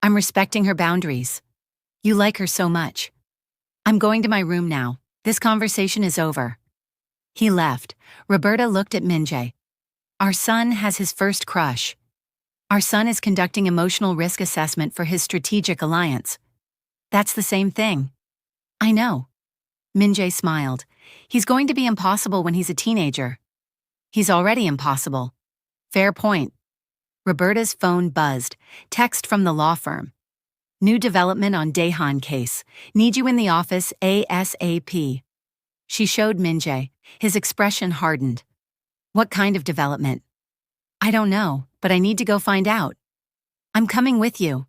I'm respecting her boundaries. You like her so much. I'm going to my room now. This conversation is over. He left. Roberta looked at Minjae. Our son has his first crush. Our son is conducting emotional risk assessment for his strategic alliance. That's the same thing. I know. Minjae smiled. He's going to be impossible when he's a teenager. He's already impossible. Fair point. Roberta's phone buzzed. Text from the law firm. New development on Daehan case. Need you in the office ASAP. She showed Minjae. His expression hardened. What kind of development? I don't know, but I need to go find out. I'm coming with you.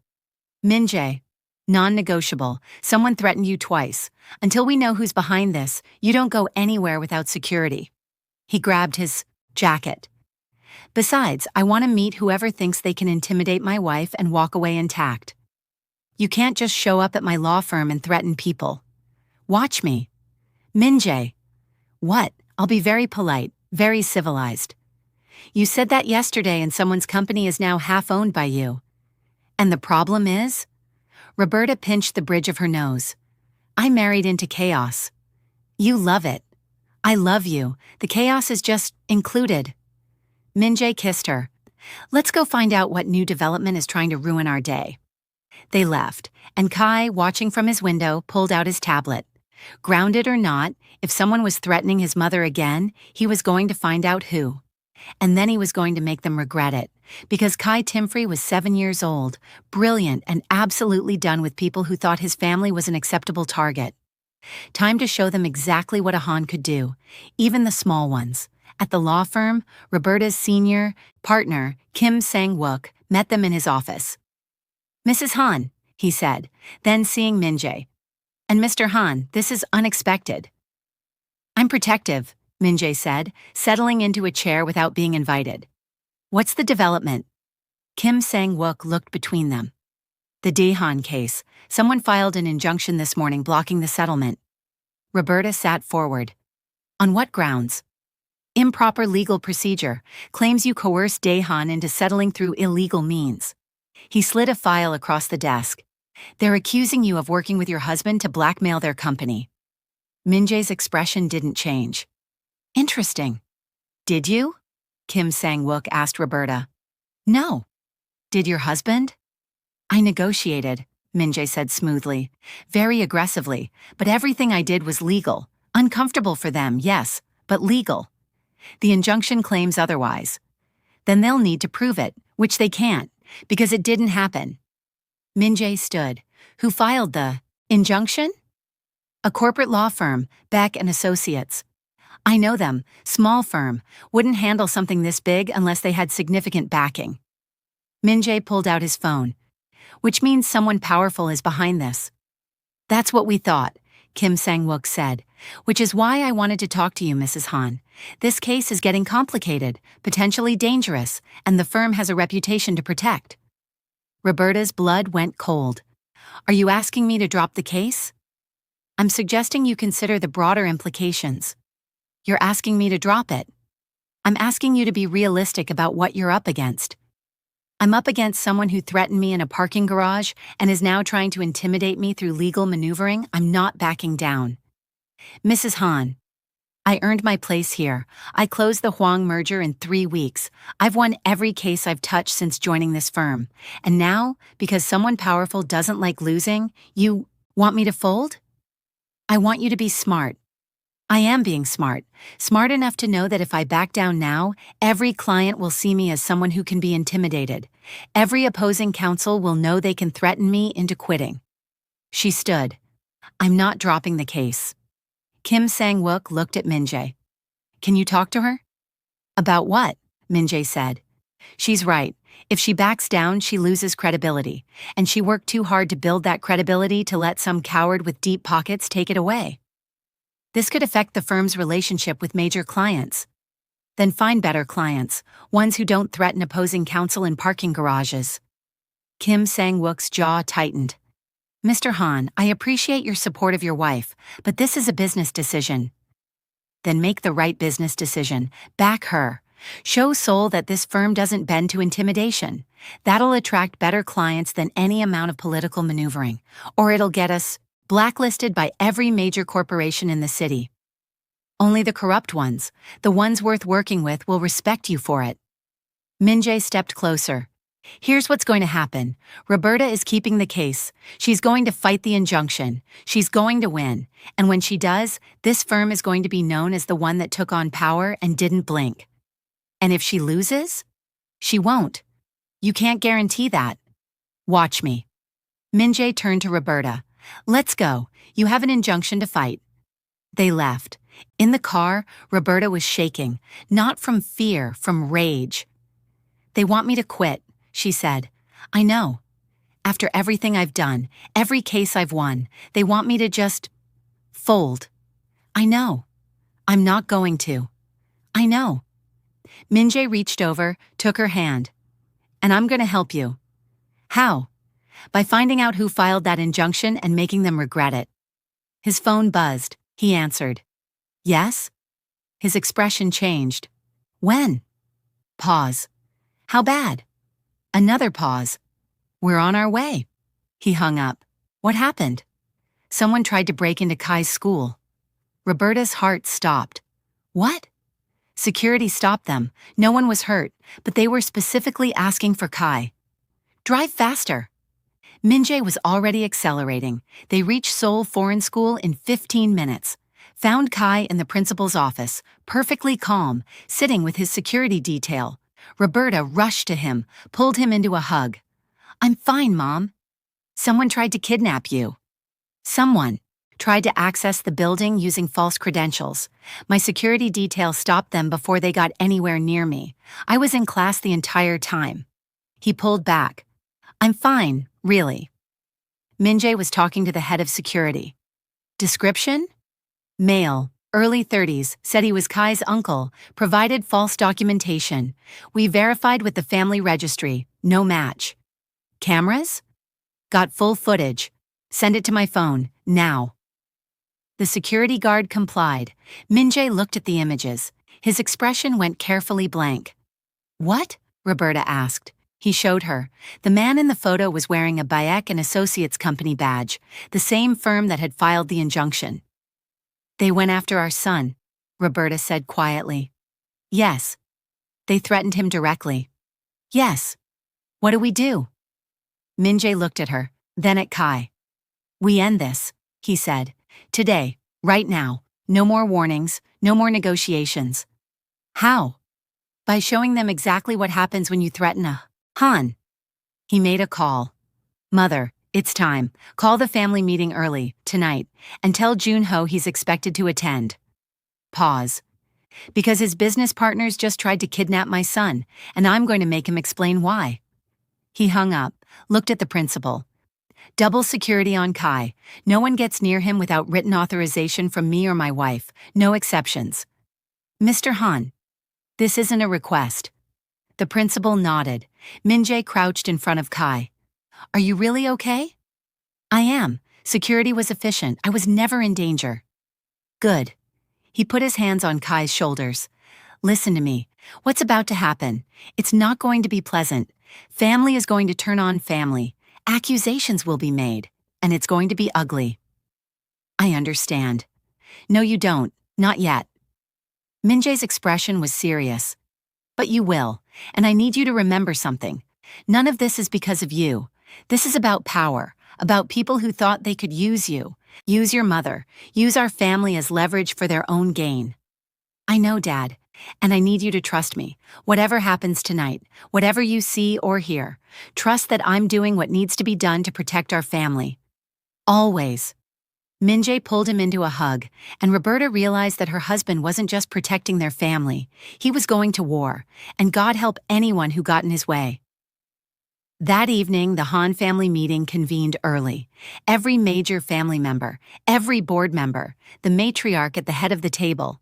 Minjae. Non-negotiable. Someone threatened you twice. Until we know who's behind this, you don't go anywhere without security. He grabbed his jacket. Besides, I want to meet whoever thinks they can intimidate my wife and walk away intact. You can't just show up at my law firm and threaten people. Watch me. Minjae. What? I'll be very polite, very civilized. You said that yesterday and someone's company is now half owned by you. And the problem is? Roberta pinched the bridge of her nose. I married into chaos. You love it. I love you. The chaos is just included. Minjae kissed her. Let's go find out what new development is trying to ruin our day. They left, and Kai, watching from his window, pulled out his tablet. Grounded or not, if someone was threatening his mother again, he was going to find out who. And then he was going to make them regret it, because Kai Timfrey was 7 years old, brilliant and absolutely done with people who thought his family was an acceptable target. Time to show them exactly what a Han could do, even the small ones. At the law firm, Roberta's senior partner, Kim Sang-wook, met them in his office. Mrs. Han, he said, then seeing Minjae. And Mr. Han, this is unexpected. I'm protective, Minjae said, settling into a chair without being invited. What's the development? Kim Sang-wook looked between them. The Daehan case. Someone filed an injunction this morning blocking the settlement. Roberta sat forward. On what grounds? Improper legal procedure. Claims you coerced Daehan into settling through illegal means. He slid a file across the desk. They're accusing you of working with your husband to blackmail their company. Min-jae's expression didn't change. Interesting. Did you? Kim Sang-wook asked Roberta. No. Did your husband? I negotiated, Min-jae said smoothly, very aggressively, but everything I did was legal. Uncomfortable for them, yes, but legal. The injunction claims otherwise. Then they'll need to prove it, which they can't, because it didn't happen. Min-jae stood. Who filed the injunction? A corporate law firm, Beck and Associates. I know them, small firm, wouldn't handle something this big unless they had significant backing. Min-jae pulled out his phone. Which means someone powerful is behind this. That's what we thought, Kim Sang-wook said, which is why I wanted to talk to you, Mrs. Han. This case is getting complicated, potentially dangerous, and the firm has a reputation to protect. Roberta's blood went cold. Are you asking me to drop the case? I'm suggesting you consider the broader implications. You're asking me to drop it. I'm asking you to be realistic about what you're up against. I'm up against someone who threatened me in a parking garage and is now trying to intimidate me through legal maneuvering. I'm not backing down. Mrs. Han, I earned my place here. I closed the Huang merger in 3 weeks. I've won every case I've touched since joining this firm. And now, because someone powerful doesn't like losing, you want me to fold? I want you to be smart. I am being smart enough to know that if I back down now, every client will see me as someone who can be intimidated. Every opposing counsel will know they can threaten me into quitting. She stood. I'm not dropping the case. Kim Sang-wook looked at Min-jae. Can you talk to her? About what? Min-jae said. She's right. If she backs down, she loses credibility. And she worked too hard to build that credibility to let some coward with deep pockets take it away. This could affect the firm's relationship with major clients. Then find better clients, ones who don't threaten opposing counsel in parking garages. Kim Sang-wook's jaw tightened. Mr. Han, I appreciate your support of your wife, but this is a business decision. Then make the right business decision. Back her. Show Seoul that this firm doesn't bend to intimidation. That'll attract better clients than any amount of political maneuvering. Or it'll get us blacklisted by every major corporation in the city. Only the corrupt ones, the ones worth working with, will respect you for it. Min-jae stepped closer. Here's what's going to happen. Roberta is keeping the case. She's going to fight the injunction. She's going to win. And when she does, this firm is going to be known as the one that took on power and didn't blink. And if she loses? She won't. You can't guarantee that. Watch me. Min-jae turned to Roberta. Let's go. You have an injunction to fight. They left. In the car, Roberta was shaking, not from fear, from rage. They want me to quit, she said. I know. After everything I've done, every case I've won, they want me to just fold. I know. I'm not going to. I know. Min-jae reached over, took her hand. And I'm going to help you. How? By finding out who filed that injunction and making them regret it. His phone buzzed. He answered. Yes? His expression changed. When? Pause. How bad? Another pause. We're on our way. He hung up. What happened? Someone tried to break into Kai's school. Roberta's heart stopped. What? Security stopped them. No one was hurt, but they were specifically asking for Kai. Drive faster. Min-jae was already accelerating. They reached Seoul Foreign School in 15 minutes. Found Kai in the principal's office, perfectly calm, sitting with his security detail. Roberta rushed to him, pulled him into a hug. I'm fine, Mom. Someone tried to kidnap you. Someone tried to access the building using false credentials. My security detail stopped them before they got anywhere near me. I was in class the entire time. He pulled back. I'm fine, really. Min-jae was talking to the head of security. Description? Male, early 30s, said he was Kai's uncle, provided false documentation. We verified with the family registry, no match. Cameras? Got full footage. Send it to my phone, now. The security guard complied. Min-jae looked at the images. His expression went carefully blank. What? Roberta asked. He showed her. The man in the photo was wearing a Bayek and Associates Company badge, the same firm that had filed the injunction. They went after our son, Roberta said quietly. Yes. They threatened him directly. Yes. What do we do? Min-jae looked at her, then at Kai. We end this, he said. Today, right now. No more warnings, no more negotiations. How? By showing them exactly what happens when you threaten a Han. He made a call. Mother, it's time. Call the family meeting early, tonight, and tell Junho he's expected to attend. Pause. Because his business partners just tried to kidnap my son, and I'm going to make him explain why. He hung up, looked at the principal. Double security on Kai. No one gets near him without written authorization from me or my wife. No exceptions. Mr. Han. This isn't a request. The principal nodded. Min-jae crouched in front of Kai. Are you really okay? I am. Security was efficient. I was never in danger. Good. He put his hands on Kai's shoulders. Listen to me. What's about to happen? It's not going to be pleasant. Family is going to turn on family. Accusations will be made, and it's going to be ugly. I understand. No, you don't. Not yet. Min-jae's expression was serious. But you will, and I need you to remember something. None of this is because of you. This is about power, about people who thought they could use you, use your mother, use our family as leverage for their own gain. I know, Dad, and I need you to trust me. Whatever happens tonight, whatever you see or hear, trust that I'm doing what needs to be done to protect our family. Always. Min-jae pulled him into a hug, and Roberta realized that her husband wasn't just protecting their family. He was going to war, and God help anyone who got in his way. That evening, the Han family meeting convened early. Every major family member, every board member, the matriarch at the head of the table,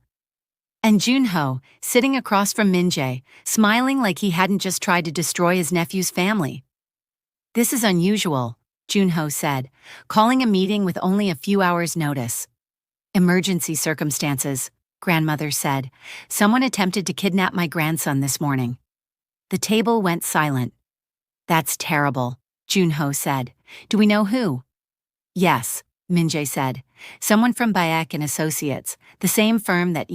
and Junho, sitting across from Min-jae, smiling like he hadn't just tried to destroy his nephew's family. This is unusual, Junho said, calling a meeting with only a few hours' notice. Emergency circumstances, grandmother said. Someone attempted to kidnap my grandson this morning. The table went silent. That's terrible, Junho said. Do we know who? Yes, Min-jae said. Someone from Bayek and Associates, the same firm that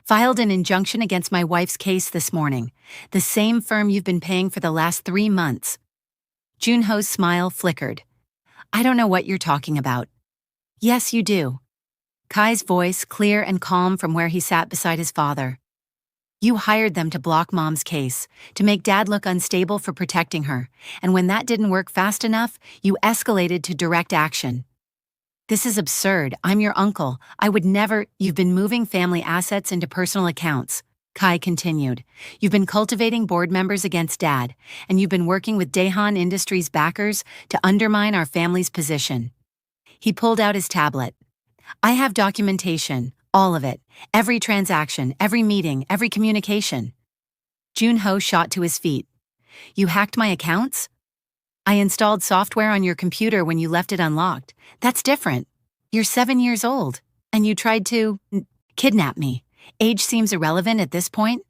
filed an injunction against my wife's case this morning. The same firm you've been paying for the last 3 months. Junho's smile flickered. I don't know what you're talking about. Yes, you do. Kai's voice clear and calm from where he sat beside his father. You hired them to block Mom's case, to make Dad look unstable for protecting her, and when that didn't work fast enough, you escalated to direct action. This is absurd. I'm your uncle. I would never. You've been moving family assets into personal accounts, Kai continued. You've been cultivating board members against Dad, and you've been working with Daehan Industries backers to undermine our family's position. He pulled out his tablet. I have documentation, all of it, every transaction, every meeting, every communication. Junho shot to his feet. You hacked my accounts? I installed software on your computer when you left it unlocked. That's different. You're 7 years old, and you tried to kidnap me. Age seems irrelevant at this point.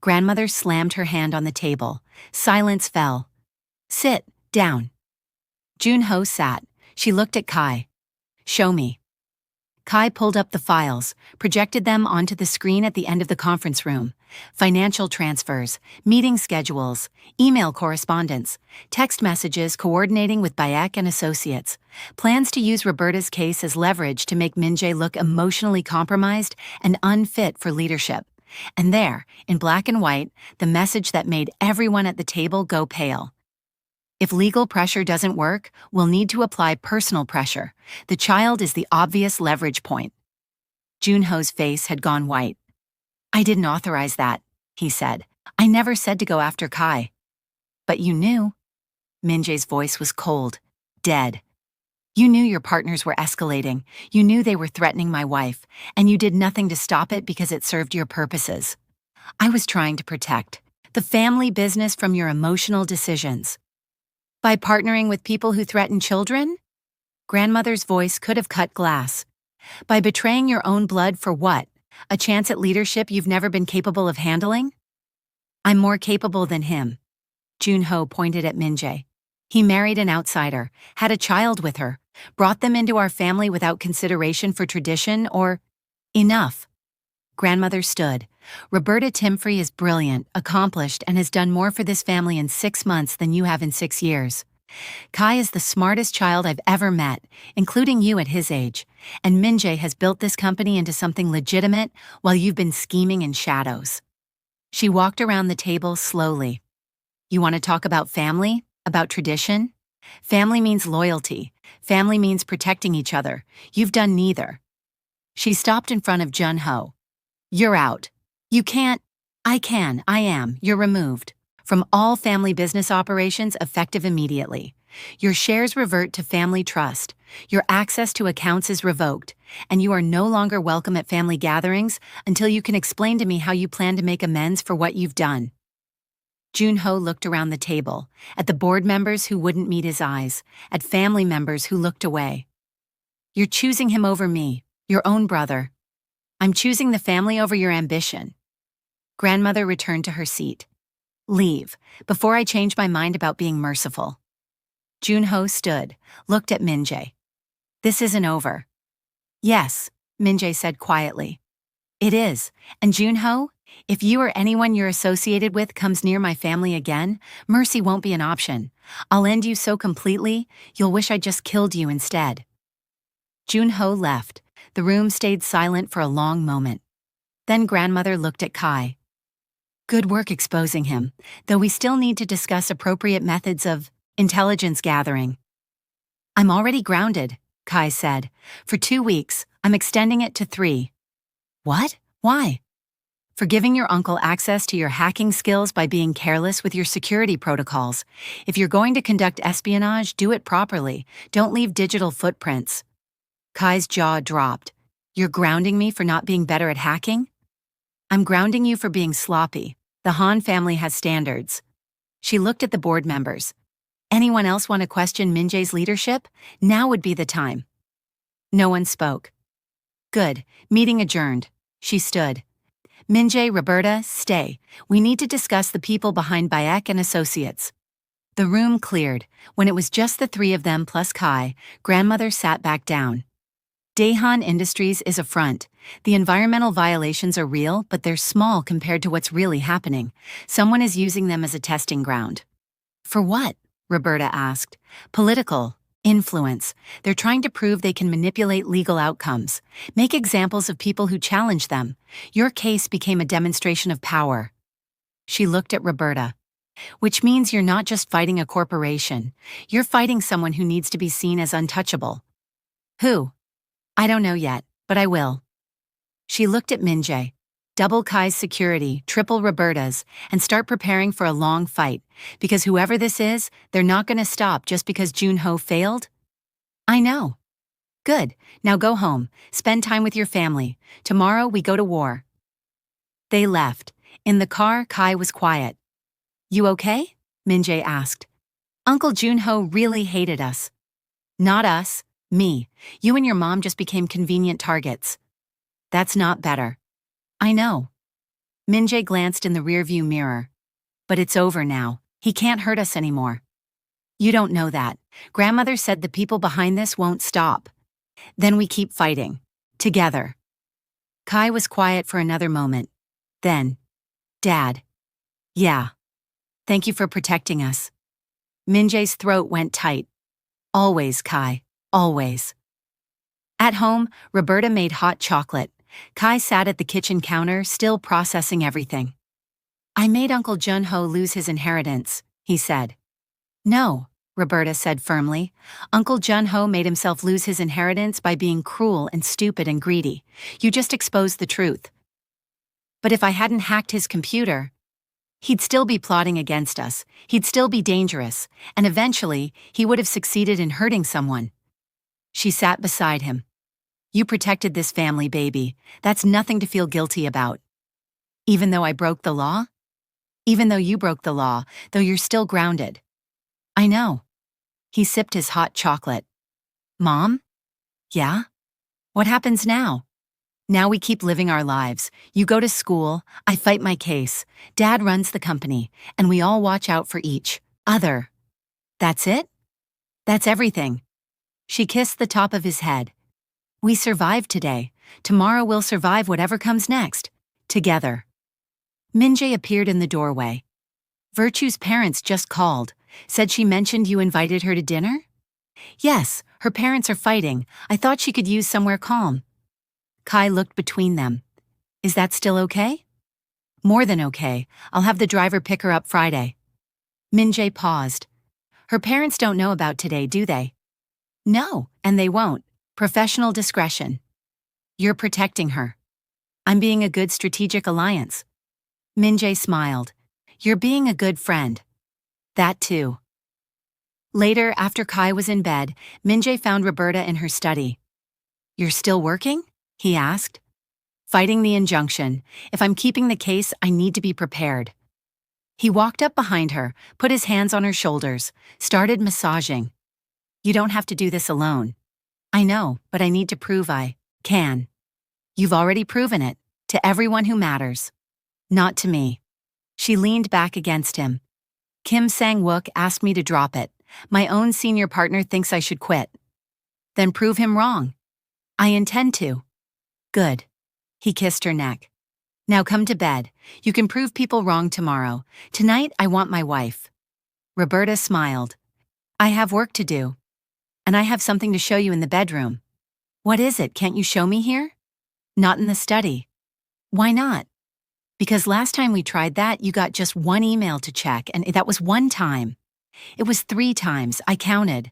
Grandmother slammed her hand on the table. Silence fell. Sit down. Junho sat. She looked at Kai. Show me. Kai pulled up the files, projected them onto the screen at the end of the conference room. Financial transfers, meeting schedules, email correspondence, text messages coordinating with Bayek and Associates, plans to use Roberta's case as leverage to make Min-jae look emotionally compromised and unfit for leadership. And there, in black and white, the message that made everyone at the table go pale. If legal pressure doesn't work, we'll need to apply personal pressure. The child is the obvious leverage point. Junho's face had gone white. I didn't authorize that, he said. I never said to go after Kai. But you knew. Min-jae's voice was cold, dead. You knew your partners were escalating. You knew they were threatening my wife, and you did nothing to stop it because it served your purposes. I was trying to protect the family business from your emotional decisions. By partnering with people who threaten children? Grandmother's voice could have cut glass. By betraying your own blood for what? A chance at leadership you've never been capable of handling? I'm more capable than him. Junho pointed at Min-jae. He married an outsider, had a child with her, brought them into our family without consideration for tradition or... Enough. Grandmother stood. Roberta Timfrey is brilliant, accomplished, and has done more for this family in 6 months than you have in 6 years. Kai is the smartest child I've ever met, including you at his age, and Min-jae has built this company into something legitimate while you've been scheming in shadows. She walked around the table slowly. You want to talk about family? About tradition? Family means loyalty. Family means protecting each other. You've done neither. She stopped in front of Junho. You're out. You can't. I can. I am. You're removed from all family business operations effective immediately. Your shares revert to family trust. Your access to accounts is revoked, and you are no longer welcome at family gatherings until you can explain to me how you plan to make amends for what you've done. Junho looked around the table, at the board members who wouldn't meet his eyes, at family members who looked away. You're choosing him over me, your own brother. I'm choosing the family over your ambition. Grandmother returned to her seat. Leave, before I change my mind about being merciful. Junho stood, looked at Min-jae. This isn't over. Yes, Min-jae said quietly. It is, and Junho, if you or anyone you're associated with comes near my family again, mercy won't be an option. I'll end you so completely, you'll wish I just killed you instead. Junho left. The room stayed silent for a long moment. Then grandmother looked at Kai. Good work exposing him, though we still need to discuss appropriate methods of intelligence gathering. I'm already grounded, Kai said. For 2 weeks, I'm extending it to 3. What? Why? For giving your uncle access to your hacking skills by being careless with your security protocols. If you're going to conduct espionage, do it properly. Don't leave digital footprints. Kai's jaw dropped. You're grounding me for not being better at hacking? I'm grounding you for being sloppy. The Han family has standards. She looked at the board members. Anyone else want to question Min-jae's leadership? Now would be the time. No one spoke. Good. Meeting adjourned. She stood. Min-jae, Roberta, stay. We need to discuss the people behind Bayek and Associates. The room cleared. When it was just the 3 of them plus Kai, grandmother sat back down. Daehan Industries is a front. The environmental violations are real, but they're small compared to what's really happening. Someone is using them as a testing ground. For what? Roberta asked. Political. Influence. They're trying to prove they can manipulate legal outcomes. Make examples of people who challenge them. Your case became a demonstration of power. She looked at Roberta. Which means you're not just fighting a corporation. You're fighting someone who needs to be seen as untouchable. Who? I don't know yet, but I will. She looked at Min-jae. Double Kai's security, triple Roberta's, and start preparing for a long fight, because whoever this is, they're not going to stop just because Junho failed. I know. Good, now go home, spend time with your family. Tomorrow we go to war. They left. In the car, Kai was quiet. You okay? Min-jae asked. Uncle Junho really hated us. Not us, me. You and your mom just became convenient targets. That's not better. I know. Min-jae glanced in the rearview mirror. But it's over now. He can't hurt us anymore. You don't know that. Grandmother said the people behind this won't stop. Then we keep fighting. Together. Kai was quiet for another moment. Then, Dad. Yeah. Thank you for protecting us. Min-jae's throat went tight. Always, Kai. Always. At home, Roberta made hot chocolate. Kai sat at the kitchen counter, still processing everything. I made Uncle Junho lose his inheritance, he said. No, Roberta said firmly. Uncle Junho made himself lose his inheritance by being cruel and stupid and greedy. You just exposed the truth. But if I hadn't hacked his computer, he'd still be plotting against us. He'd still be dangerous, and eventually, he would have succeeded in hurting someone. She sat beside him. You protected this family, baby. That's nothing to feel guilty about. Even though I broke the law? Even though you broke the law, though you're still grounded. I know. He sipped his hot chocolate. Mom? Yeah? What happens now? Now we keep living our lives. You go to school, I fight my case. Dad runs the company, and we all watch out for each other. That's it? That's everything. She kissed the top of his head. We survived today. Tomorrow we'll survive whatever comes next. Together. Min-jae appeared in the doorway. Virtue's parents just called. Said she mentioned you invited her to dinner? Yes, her parents are fighting. I thought she could use somewhere calm. Kai looked between them. Is that still okay? More than okay. I'll have the driver pick her up Friday. Min-jae paused. Her parents don't know about today, do they? No, and they won't. Professional discretion. You're protecting her. I'm being a good strategic alliance. Min-jae smiled. You're being a good friend. That too. Later, after Kai was in bed, Min-jae found Roberta in her study. You're still working? He asked. Fighting the injunction. If I'm keeping the case, I need to be prepared. He walked up behind her, put his hands on her shoulders, started massaging. You don't have to do this alone. I know, but I need to prove I can. You've already proven it, to everyone who matters. Not to me. She leaned back against him. Kim Sang-wook asked me to drop it. My own senior partner thinks I should quit. Then prove him wrong. I intend to. Good. He kissed her neck. Now come to bed. You can prove people wrong tomorrow. Tonight, I want my wife. Roberta smiled. I have work to do. And I have something to show you in the bedroom. What is it? Can't you show me here? Not in the study. Why not? Because last time we tried that, you got just one email to check, and that was one time. It was 3 times, I counted.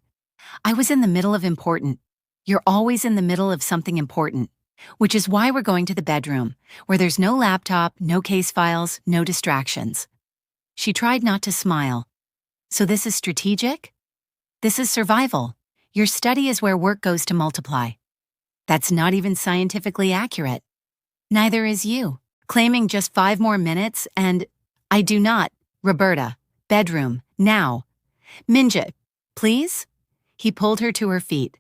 I was in the middle of important. You're always in the middle of something important, which is why we're going to the bedroom, where there's no laptop, no case files, no distractions. She tried not to smile. So this is strategic? This is survival. Your study is where work goes to multiply. That's not even scientifically accurate. Neither is you. Claiming just 5 more minutes and I do not. Roberta. Bedroom. Now. Min-jae. Please? He pulled her to her feet.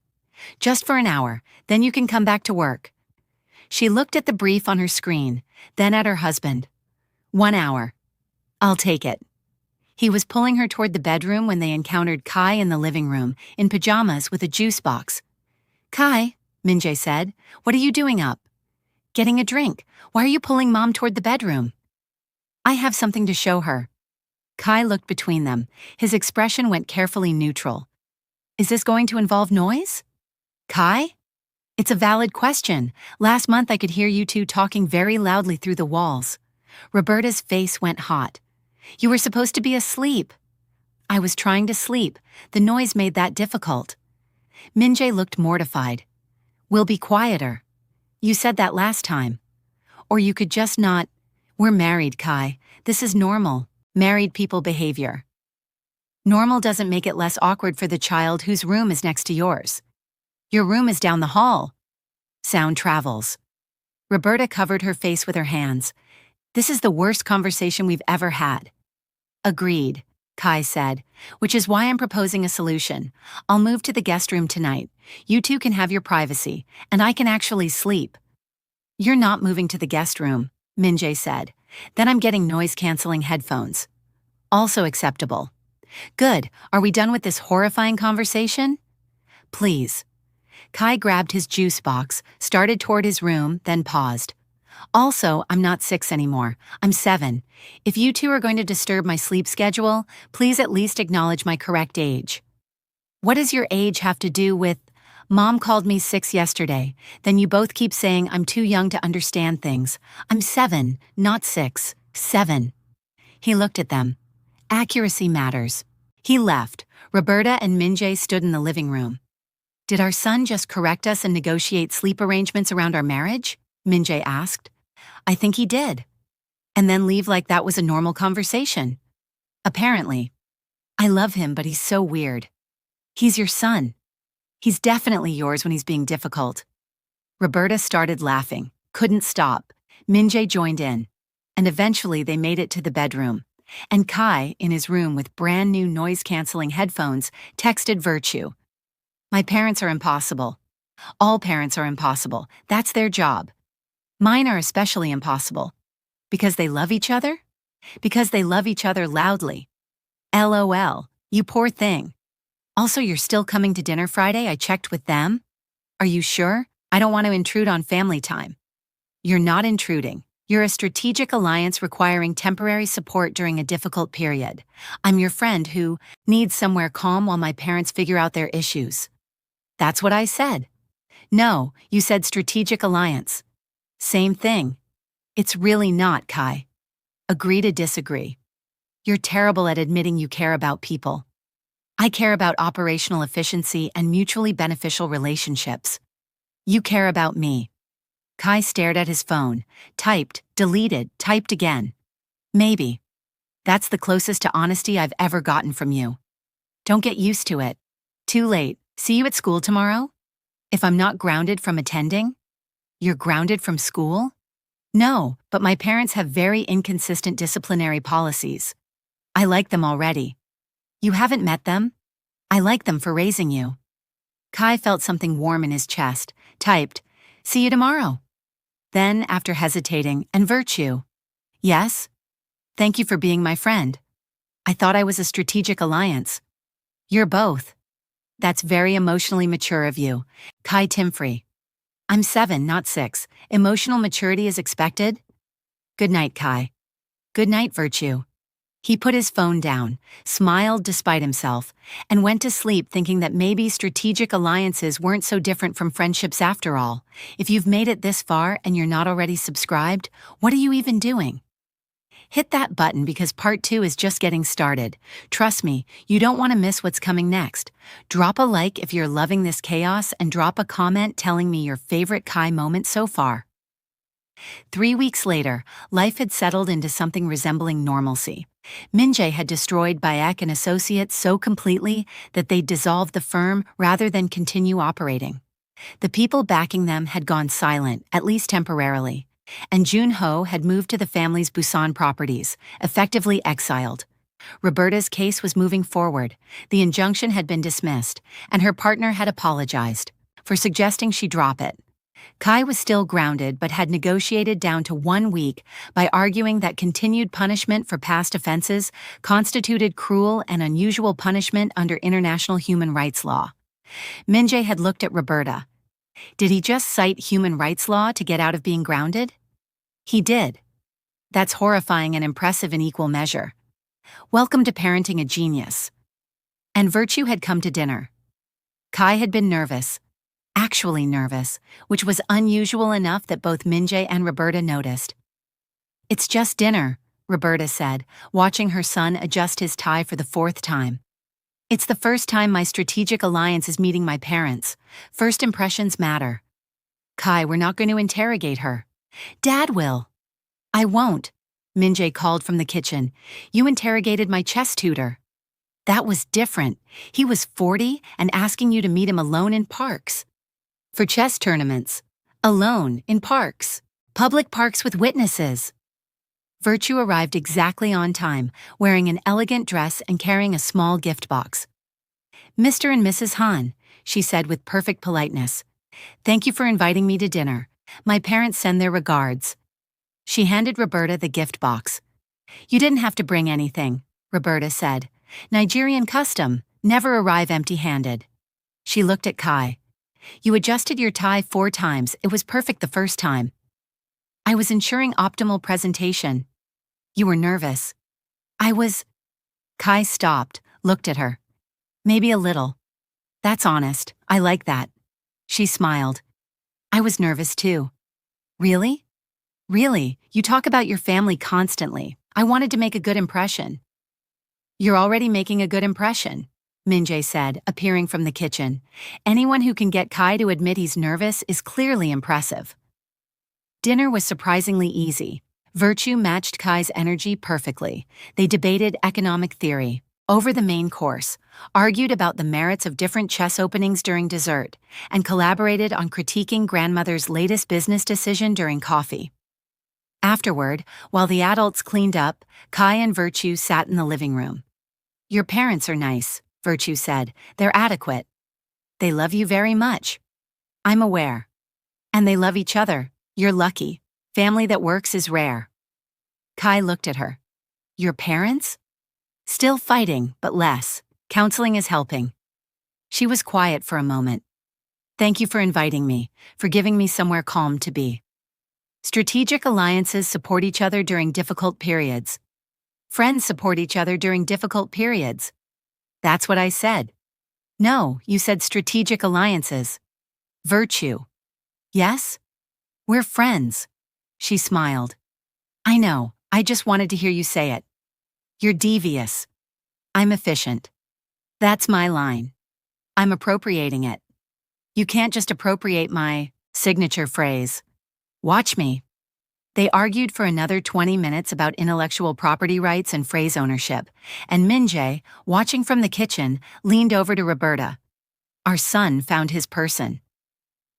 Just for an hour, then you can come back to work. She looked at the brief on her screen, then at her husband. 1 hour. I'll take it. He was pulling her toward the bedroom when they encountered Kai in the living room, in pajamas with a juice box. Kai, Min-jae said, what are you doing up? Getting a drink. Why are you pulling Mom toward the bedroom? I have something to show her. Kai looked between them. His expression went carefully neutral. Is this going to involve noise? Kai? It's a valid question. Last month I could hear you two talking very loudly through the walls. Roberta's face went hot. You were supposed to be asleep. I was trying to sleep. The noise made that difficult. Min-jae looked mortified. We'll be quieter. You said that last time. Or you could just not. We're married, Kai. This is normal. Married people behavior. Normal doesn't make it less awkward for the child whose room is next to yours. Your room is down the hall. Sound travels. Roberta covered her face with her hands. This is the worst conversation we've ever had. Agreed, Kai said, which is why I'm proposing a solution. I'll move to the guest room tonight. You two can have your privacy, and I can actually sleep. You're not moving to the guest room, Min-jae said. Then I'm getting noise-canceling headphones. Also acceptable. Good. Are we done with this horrifying conversation? Please. Kai grabbed his juice box, started toward his room, then paused. Also, I'm not 6 anymore. I'm 7. If you two are going to disturb my sleep schedule, please at least acknowledge my correct age. What does your age have to do with... Mom called me 6 yesterday. Then you both keep saying I'm too young to understand things. I'm 7, not 6. 7. He looked at them. Accuracy matters. He left. Roberta and Min-jae stood in the living room. Did our son just correct us and negotiate sleep arrangements around our marriage? Min-jae asked. I think he did. And then leave like that was a normal conversation. Apparently. I love him, but he's so weird. He's your son. He's definitely yours when he's being difficult. Roberta started laughing, couldn't stop. Min-jae joined in. And eventually they made it to the bedroom. And Kai, in his room with brand new noise-canceling headphones, texted Virtue. My parents are impossible. All parents are impossible. That's their job. Mine are especially impossible. Because they love each other? Because they love each other loudly. LOL, you poor thing. Also, you're still coming to dinner Friday? I checked with them. Are you sure? I don't want to intrude on family time. You're not intruding. You're a strategic alliance requiring temporary support during a difficult period. I'm your friend who needs somewhere calm while my parents figure out their issues. That's what I said. No, you said strategic alliance. Same thing. It's really not, Kai. Agree to disagree. You're terrible at admitting you care about people. I care about operational efficiency and mutually beneficial relationships. You care about me. Kai stared at his phone, typed, deleted, typed again. Maybe. That's the closest to honesty I've ever gotten from you. Don't get used to it. Too late. See you at school tomorrow? If I'm not grounded from attending? You're grounded from school? No, but my parents have very inconsistent disciplinary policies. I like them already. You haven't met them? I like them for raising you. Kai felt something warm in his chest, typed, see you tomorrow. Then, after hesitating, and virtue. Yes? Thank you for being my friend. I thought I was a strategic alliance. You're both. That's very emotionally mature of you. Kai Timfrey. I'm 7, not 6. Emotional maturity is expected? Good night, Kai. Good night, Virtue. He put his phone down, smiled despite himself, and went to sleep thinking that maybe strategic alliances weren't so different from friendships after all. If you've made it this far and you're not already subscribed, what are you even doing? Hit that button because part 2 is just getting started. Trust me, you don't want to miss what's coming next. Drop a like if you're loving this chaos and drop a comment telling me your favorite Kai moment so far. 3 weeks later, life had settled into something resembling normalcy. Min-jae had destroyed Bayek and Associates so completely that they'd dissolved the firm rather than continue operating. The people backing them had gone silent, at least temporarily, and Jun-ho had moved to the family's Busan properties, effectively exiled. Roberta's case was moving forward. The injunction had been dismissed, and her partner had apologized for suggesting she drop it. Kai was still grounded but had negotiated down to 1 week by arguing that continued punishment for past offenses constituted cruel and unusual punishment under international human rights law. Min-jae had looked at Roberta. Did he just cite human rights law to get out of being grounded? He did. That's horrifying and impressive in equal measure. Welcome to parenting a genius. And Virtue had come to dinner. Kai had been nervous. Actually nervous, which was unusual enough that both Min-jae and Roberta noticed. It's just dinner, Roberta said, watching her son adjust his tie for the 4th time. It's the first time my strategic alliance is meeting my parents. First impressions matter. Kai, we're not going to interrogate her. Dad will. I won't, Min-jae called from the kitchen. You interrogated my chess tutor. That was different. He was 40 and asking you to meet him alone in parks. For chess tournaments. Alone, in parks. Public parks with witnesses. Virtue arrived exactly on time, wearing an elegant dress and carrying a small gift box. Mr. and Mrs. Han, she said with perfect politeness. Thank you for inviting me to dinner. My parents send their regards. She handed Roberta the gift box. You didn't have to bring anything, Roberta said. Nigerian custom, never arrive empty-handed. She looked at Kai. You adjusted your tie 4 times. It was perfect the first time. I was ensuring optimal presentation. You were nervous. I was. Kai stopped, looked at her. Maybe a little. That's honest. I like that. She smiled. I was nervous too. Really? Really, you talk about your family constantly. I wanted to make a good impression. You're already making a good impression, Min-jae said, appearing from the kitchen. Anyone who can get Kai to admit he's nervous is clearly impressive. Dinner was surprisingly easy. Virtue matched Kai's energy perfectly. They debated economic theory over the main course, argued about the merits of different chess openings during dessert, and collaborated on critiquing grandmother's latest business decision during coffee. Afterward, while the adults cleaned up, Kai and Virtue sat in the living room. Your parents are nice, Virtue said. They're adequate. They love you very much. I'm aware. And they love each other. You're lucky. Family that works is rare. Kai looked at her. Your parents? Still fighting, but less. Counseling is helping. She was quiet for a moment. Thank you for inviting me, for giving me somewhere calm to be. Strategic alliances support each other during difficult periods. Friends support each other during difficult periods. That's what I said. No, you said strategic alliances. Virtue. Yes? We're friends. She smiled. I know, I just wanted to hear you say it. You're devious. I'm efficient. That's my line. I'm appropriating it. You can't just appropriate my signature phrase. Watch me. They argued for another 20 minutes about intellectual property rights and phrase ownership, and Min-jae, watching from the kitchen, leaned over to Roberta. Our son found his person.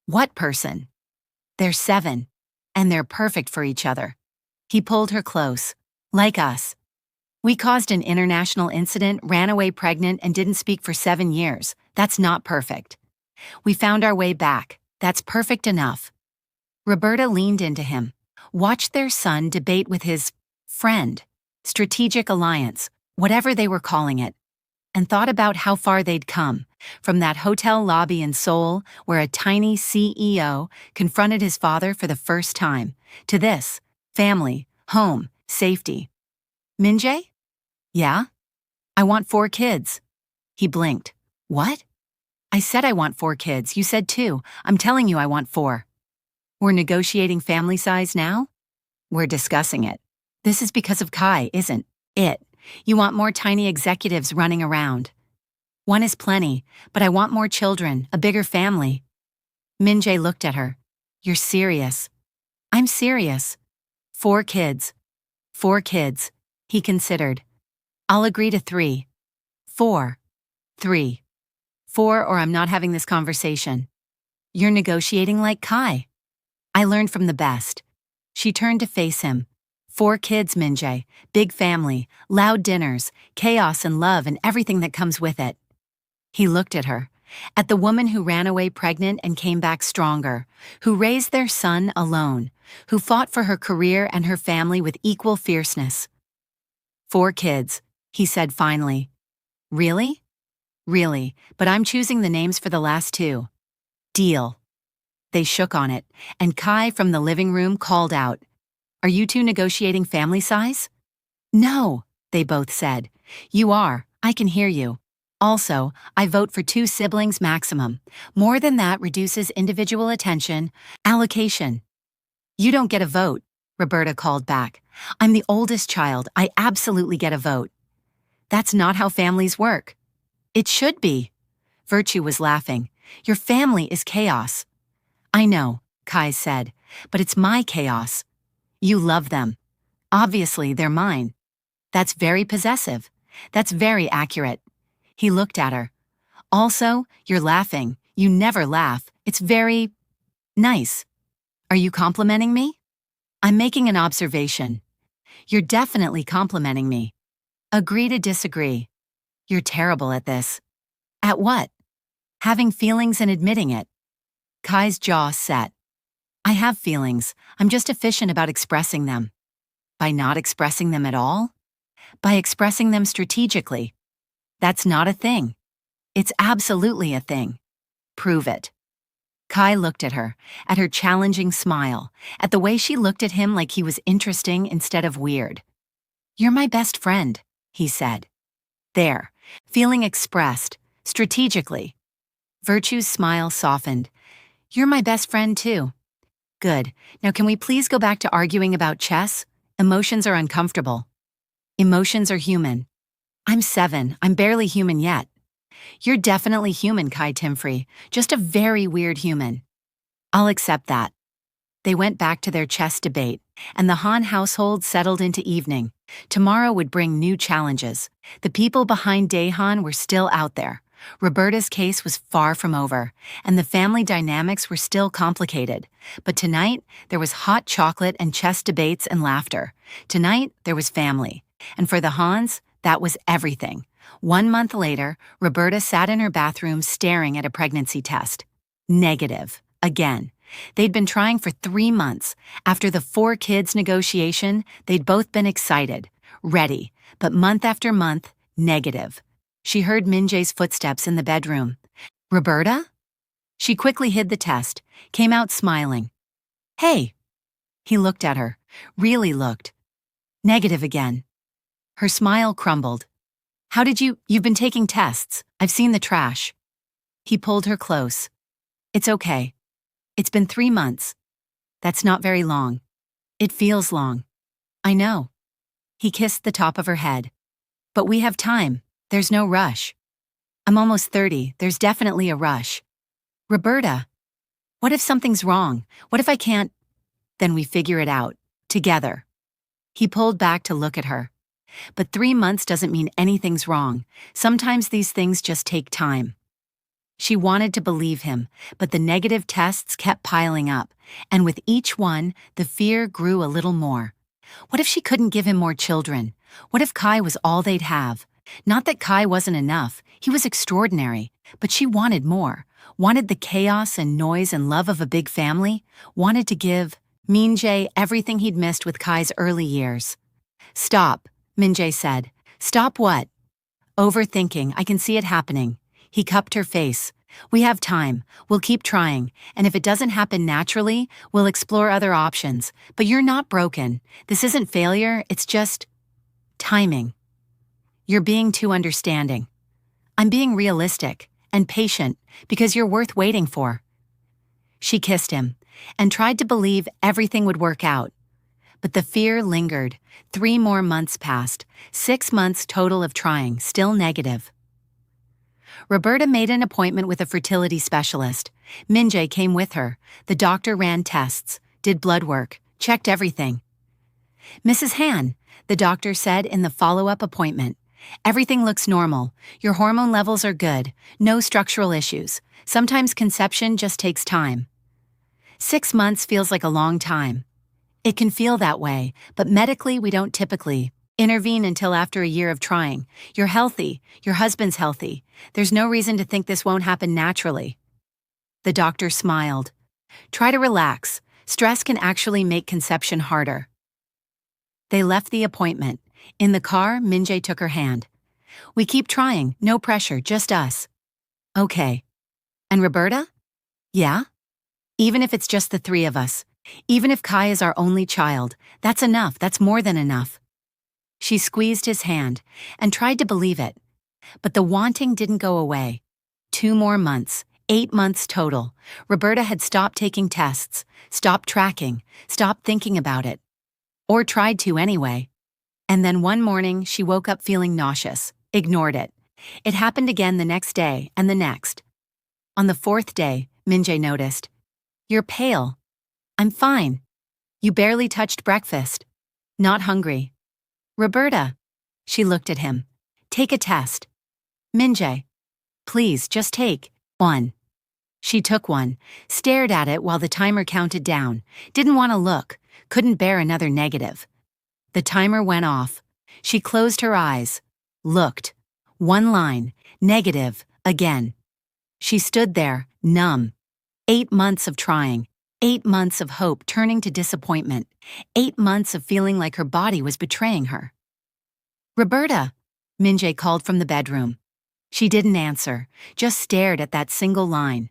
What person? They're 7, and they're perfect for each other. He pulled her close. Like us. We caused an international incident, ran away pregnant, and didn't speak for 7 years. That's not perfect. We found our way back. That's perfect enough. Roberta leaned into him, watched their son debate with his friend, strategic alliance, whatever they were calling it, and thought about how far they'd come, from that hotel lobby in Seoul where a tiny CEO confronted his father for the first time, to this, family, home, safety. Min-jae? Yeah? I want 4 kids. He blinked. What? I said I want 4 kids. You said 2. I'm telling you I want 4. We're negotiating family size now? We're discussing it. This is because of Kai, isn't it? You want more tiny executives running around. 1 is plenty, but I want more children, a bigger family. Min-jae looked at her. You're serious. I'm serious. 4 kids. 4 kids, he considered. I'll agree to 3. 4. 3. 4 or I'm not having this conversation. You're negotiating like Kai. I learned from the best. She turned to face him. 4 kids, Min-jae, big family, loud dinners, chaos and love and everything that comes with it. He looked at her, at the woman who ran away pregnant and came back stronger, who raised their son alone, who fought for her career and her family with equal fierceness. 4 kids, he said finally. Really? Really, but I'm choosing the names for the last 2. Deal. They shook on it, and Kai from the living room called out, Are you 2 negotiating family size? No, they both said. You are, I can hear you. Also, I vote for 2 siblings maximum. More than that reduces individual attention, allocation. You don't get a vote, Roberta called back. I'm the oldest child. I absolutely get a vote. That's not how families work. It should be. Virtue was laughing. Your family is chaos. I know, Kai said, but it's my chaos. You love them. Obviously, they're mine. That's very possessive. That's very accurate. He looked at her. Also, you're laughing. You never laugh. It's very nice. Are you complimenting me? I'm making an observation. You're definitely complimenting me. Agree to disagree. You're terrible at this. At what? Having feelings and admitting it. Kai's jaw set. I have feelings. I'm just efficient about expressing them. By not expressing them at all? By expressing them strategically. That's not a thing. It's absolutely a thing. Prove it. Kai looked at her challenging smile, at the way she looked at him like he was interesting instead of weird. You're my best friend, he said. There, feeling expressed, strategically. Virtue's smile softened. You're my best friend too. Good. Now can we please go back to arguing about chess? Emotions are uncomfortable. Emotions are human. I'm 7. I'm barely human yet. You're definitely human, Kai Timfrey. Just a very weird human. I'll accept that. They went back to their chess debate, and the Han household settled into evening. Tomorrow would bring new challenges. The people behind Daehan were still out there. Roberta's case was far from over, and the family dynamics were still complicated. But tonight, there was hot chocolate and chess debates and laughter. Tonight, there was family. And for the Hans, that was everything. 1 month later, Roberta sat in her bathroom staring at a pregnancy test. Negative. Again. They'd been trying for 3 months. After the 4 kids negotiation, they'd both been excited, ready, but month after month, negative. She heard Min-jae's footsteps in the bedroom. Roberta? She quickly hid the test, came out smiling. Hey! He looked at her, really looked. Negative again. Her smile crumbled. How did you've been taking tests. I've seen the trash. He pulled her close. It's okay. It's been 3 months. That's not very long. It feels long. I know. He kissed the top of her head. But we have time. There's no rush. I'm almost 30. There's definitely a rush. Roberta, what if something's wrong? What if I can't? Then we figure it out. Together. He pulled back to look at her. But 3 months doesn't mean anything's wrong. Sometimes these things just take time. She wanted to believe him, but the negative tests kept piling up, and with each one, the fear grew a little more. What if she couldn't give him more children? What if Kai was all they'd have? Not that Kai wasn't enough, he was extraordinary, but she wanted more, wanted the chaos and noise and love of a big family, wanted to give Min-jae everything he'd missed with Kai's early years. Stop, Min-jae said. Stop what? Overthinking, I can see it happening. He cupped her face. We have time. We'll keep trying. And if it doesn't happen naturally, we'll explore other options. But you're not broken. This isn't failure. It's just timing. You're being too understanding. I'm being realistic and patient because you're worth waiting for. She kissed him and tried to believe everything would work out. But the fear lingered. 3 more months passed. 6 months total of trying, still negative. Roberta made an appointment with a fertility specialist. Min-jae came with her. The doctor ran tests, did blood work, checked everything. Mrs. Han, the doctor said in the follow-up appointment, everything looks normal. Your hormone levels are good. No structural issues. Sometimes conception just takes time. 6 months feels like a long time. It can feel that way, but medically we don't typically intervene until after a year of trying. You're healthy. Your husband's healthy. There's no reason to think this won't happen naturally. The doctor smiled. Try to relax. Stress can actually make conception harder. They left the appointment. In the car, Min-jae took her hand. We keep trying. No pressure, just us. Okay. And Roberta? Yeah? Even if it's just the 3 of us. Even if Kai is our only child. That's enough. That's more than enough. She squeezed his hand and tried to believe it. But the wanting didn't go away. 2 more months, 8 months total. Roberta had stopped taking tests, stopped tracking, stopped thinking about it. Or tried to anyway. And then one morning, she woke up feeling nauseous, ignored it. It happened again the next day and the next. On the 4th day, Min-jae noticed. You're pale. I'm fine. You barely touched breakfast. Not hungry. Roberta. She looked at him. Take a test. Min-jae. Please, just take one. She took one, stared at it while the timer counted down. Didn't want to look, couldn't bear another negative. The timer went off. She closed her eyes. Looked. 1 line. Negative. Again. She stood there, numb. 8 months of trying. 8 months of hope turning to disappointment. 8 months of feeling like her body was betraying her. Roberta, Min-jae called from the bedroom. She didn't answer, just stared at that single line.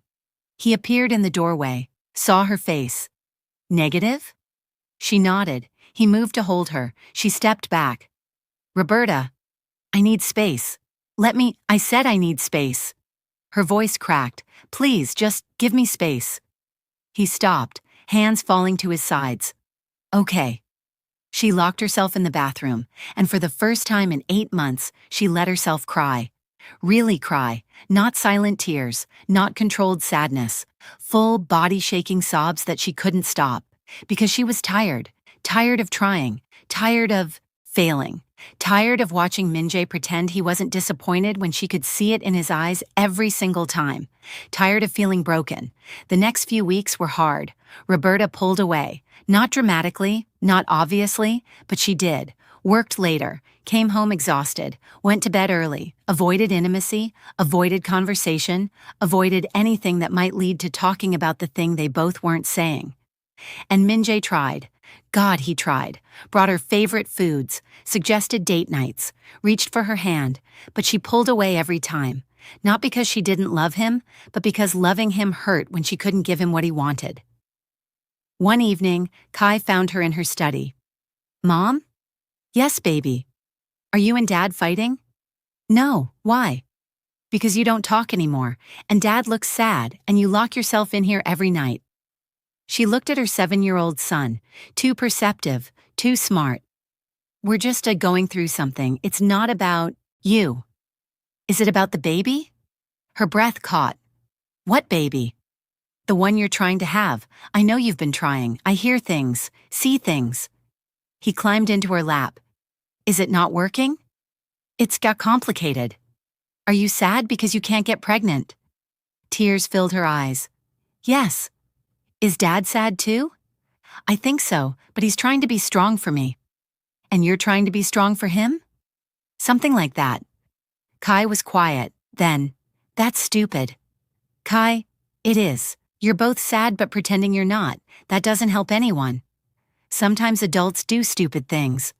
He appeared in the doorway, saw her face. Negative? She nodded. He moved to hold her. She stepped back. Roberta, I need space. I said I need space. Her voice cracked. Please, just give me space. He stopped, hands falling to his sides. Okay. She locked herself in the bathroom, and for the first time in 8 months, she let herself cry. Really cry, not silent tears, not controlled sadness, full body-shaking sobs that she couldn't stop, because she was tired of trying, tired of failing, tired of watching Min-jae pretend he wasn't disappointed when she could see it in his eyes every single time, tired of feeling broken. The next few weeks were hard. Roberta pulled away, not dramatically, not obviously, but she did. Worked later, came home exhausted, went to bed early, avoided intimacy, avoided conversation, avoided anything that might lead to talking about the thing they both weren't saying. And Min-jae tried. God, he tried. Brought her favorite foods, suggested date nights, reached for her hand, but she pulled away every time. Not because she didn't love him, but because loving him hurt when she couldn't give him what he wanted. One evening, Kai found her in her study. "Mom?" "Yes, baby." "Are you and Dad fighting?" "No, why?" "Because you don't talk anymore, and Dad looks sad, and you lock yourself in here every night." She looked at her 7-year-old son, too perceptive, too smart. "We're just going through something. It's not about you." "Is it about the baby?" Her breath caught. "What baby?" "The one you're trying to have. I know you've been trying. I hear things, see things." He climbed into her lap. "Is it not working?" "It's got complicated." "Are you sad because you can't get pregnant?" Tears filled her eyes. "Yes." "Is Dad sad too?" "I think so, but he's trying to be strong for me." "And you're trying to be strong for him?" "Something like that." Kai was quiet, then, "That's stupid." "Kai, it is. You're both sad but pretending you're not. That doesn't help anyone." "Sometimes adults do stupid things."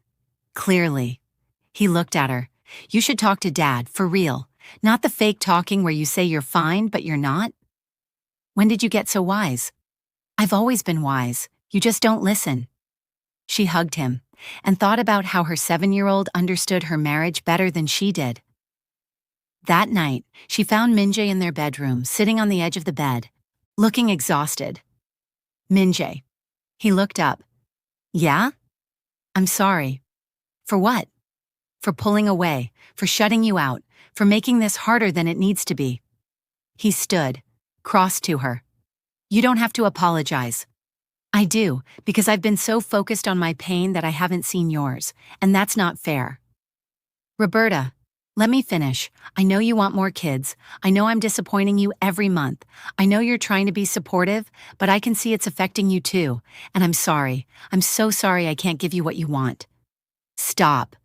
"Clearly." He looked at her. "You should talk to Dad, for real. Not the fake talking where you say you're fine but you're not." "When did you get so wise?" "I've always been wise. You just don't listen." She hugged him and thought about how her 7-year-old understood her marriage better than she did. That night, she found Min-jae in their bedroom, sitting on the edge of the bed, looking exhausted. "Min-jae." He looked up. "Yeah?" "I'm sorry." "For what?" "For pulling away, for shutting you out, for making this harder than it needs to be." He stood, crossed to her. "You don't have to apologize." "I do, because I've been so focused on my pain that I haven't seen yours, and that's not fair." "Roberta, let me finish. I know you want more kids. I know I'm disappointing you every month. I know you're trying to be supportive, but I can see it's affecting you too, and I'm sorry. I'm so sorry I can't give you what you want." "Stop."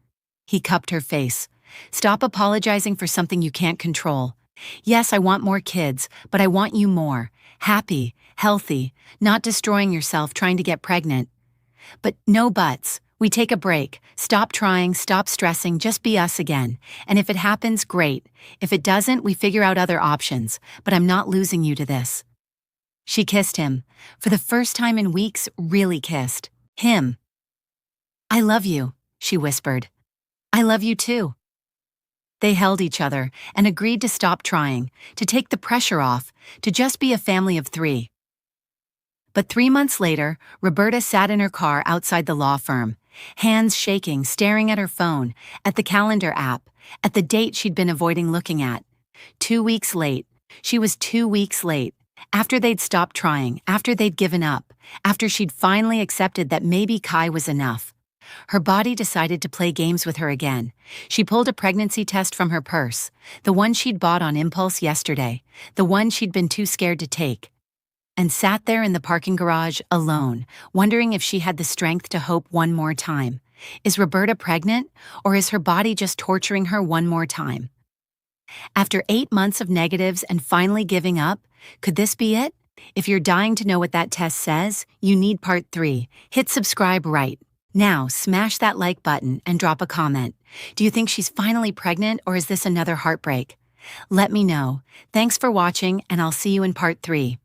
He cupped her face. "Stop apologizing for something you can't control. Yes, I want more kids, but I want you more. Happy, healthy, not destroying yourself trying to get pregnant. But no buts. We take a break. Stop trying, stop stressing, just be us again. And if it happens, great. If it doesn't, we figure out other options. But I'm not losing you to this." She kissed him. For the first time in weeks, really kissed. Him. "I love you," she whispered. "I love you too." They held each other and agreed to stop trying, to take the pressure off, to just be a family of 3. But 3 months later, Roberta sat in her car outside the law firm, hands shaking, staring at her phone, at the calendar app, at the date she'd been avoiding looking at. 2 weeks late. She was 2 weeks late. After they'd stopped trying, after they'd given up, after she'd finally accepted that maybe Kai was enough. Her body decided to play games with her again. She pulled a pregnancy test from her purse, the one she'd bought on impulse yesterday, the one she'd been too scared to take, and sat there in the parking garage alone, wondering if she had the strength to hope one more time. Is Roberta pregnant, or is her body just torturing her one more time? After 8 months of negatives and finally giving up, could this be it? If you're dying to know what that test says, you need part 3. Hit subscribe right now, smash that like button and drop a comment. Do you think she's finally pregnant, or is this another heartbreak? Let me know. Thanks for watching, and I'll see you in part 3.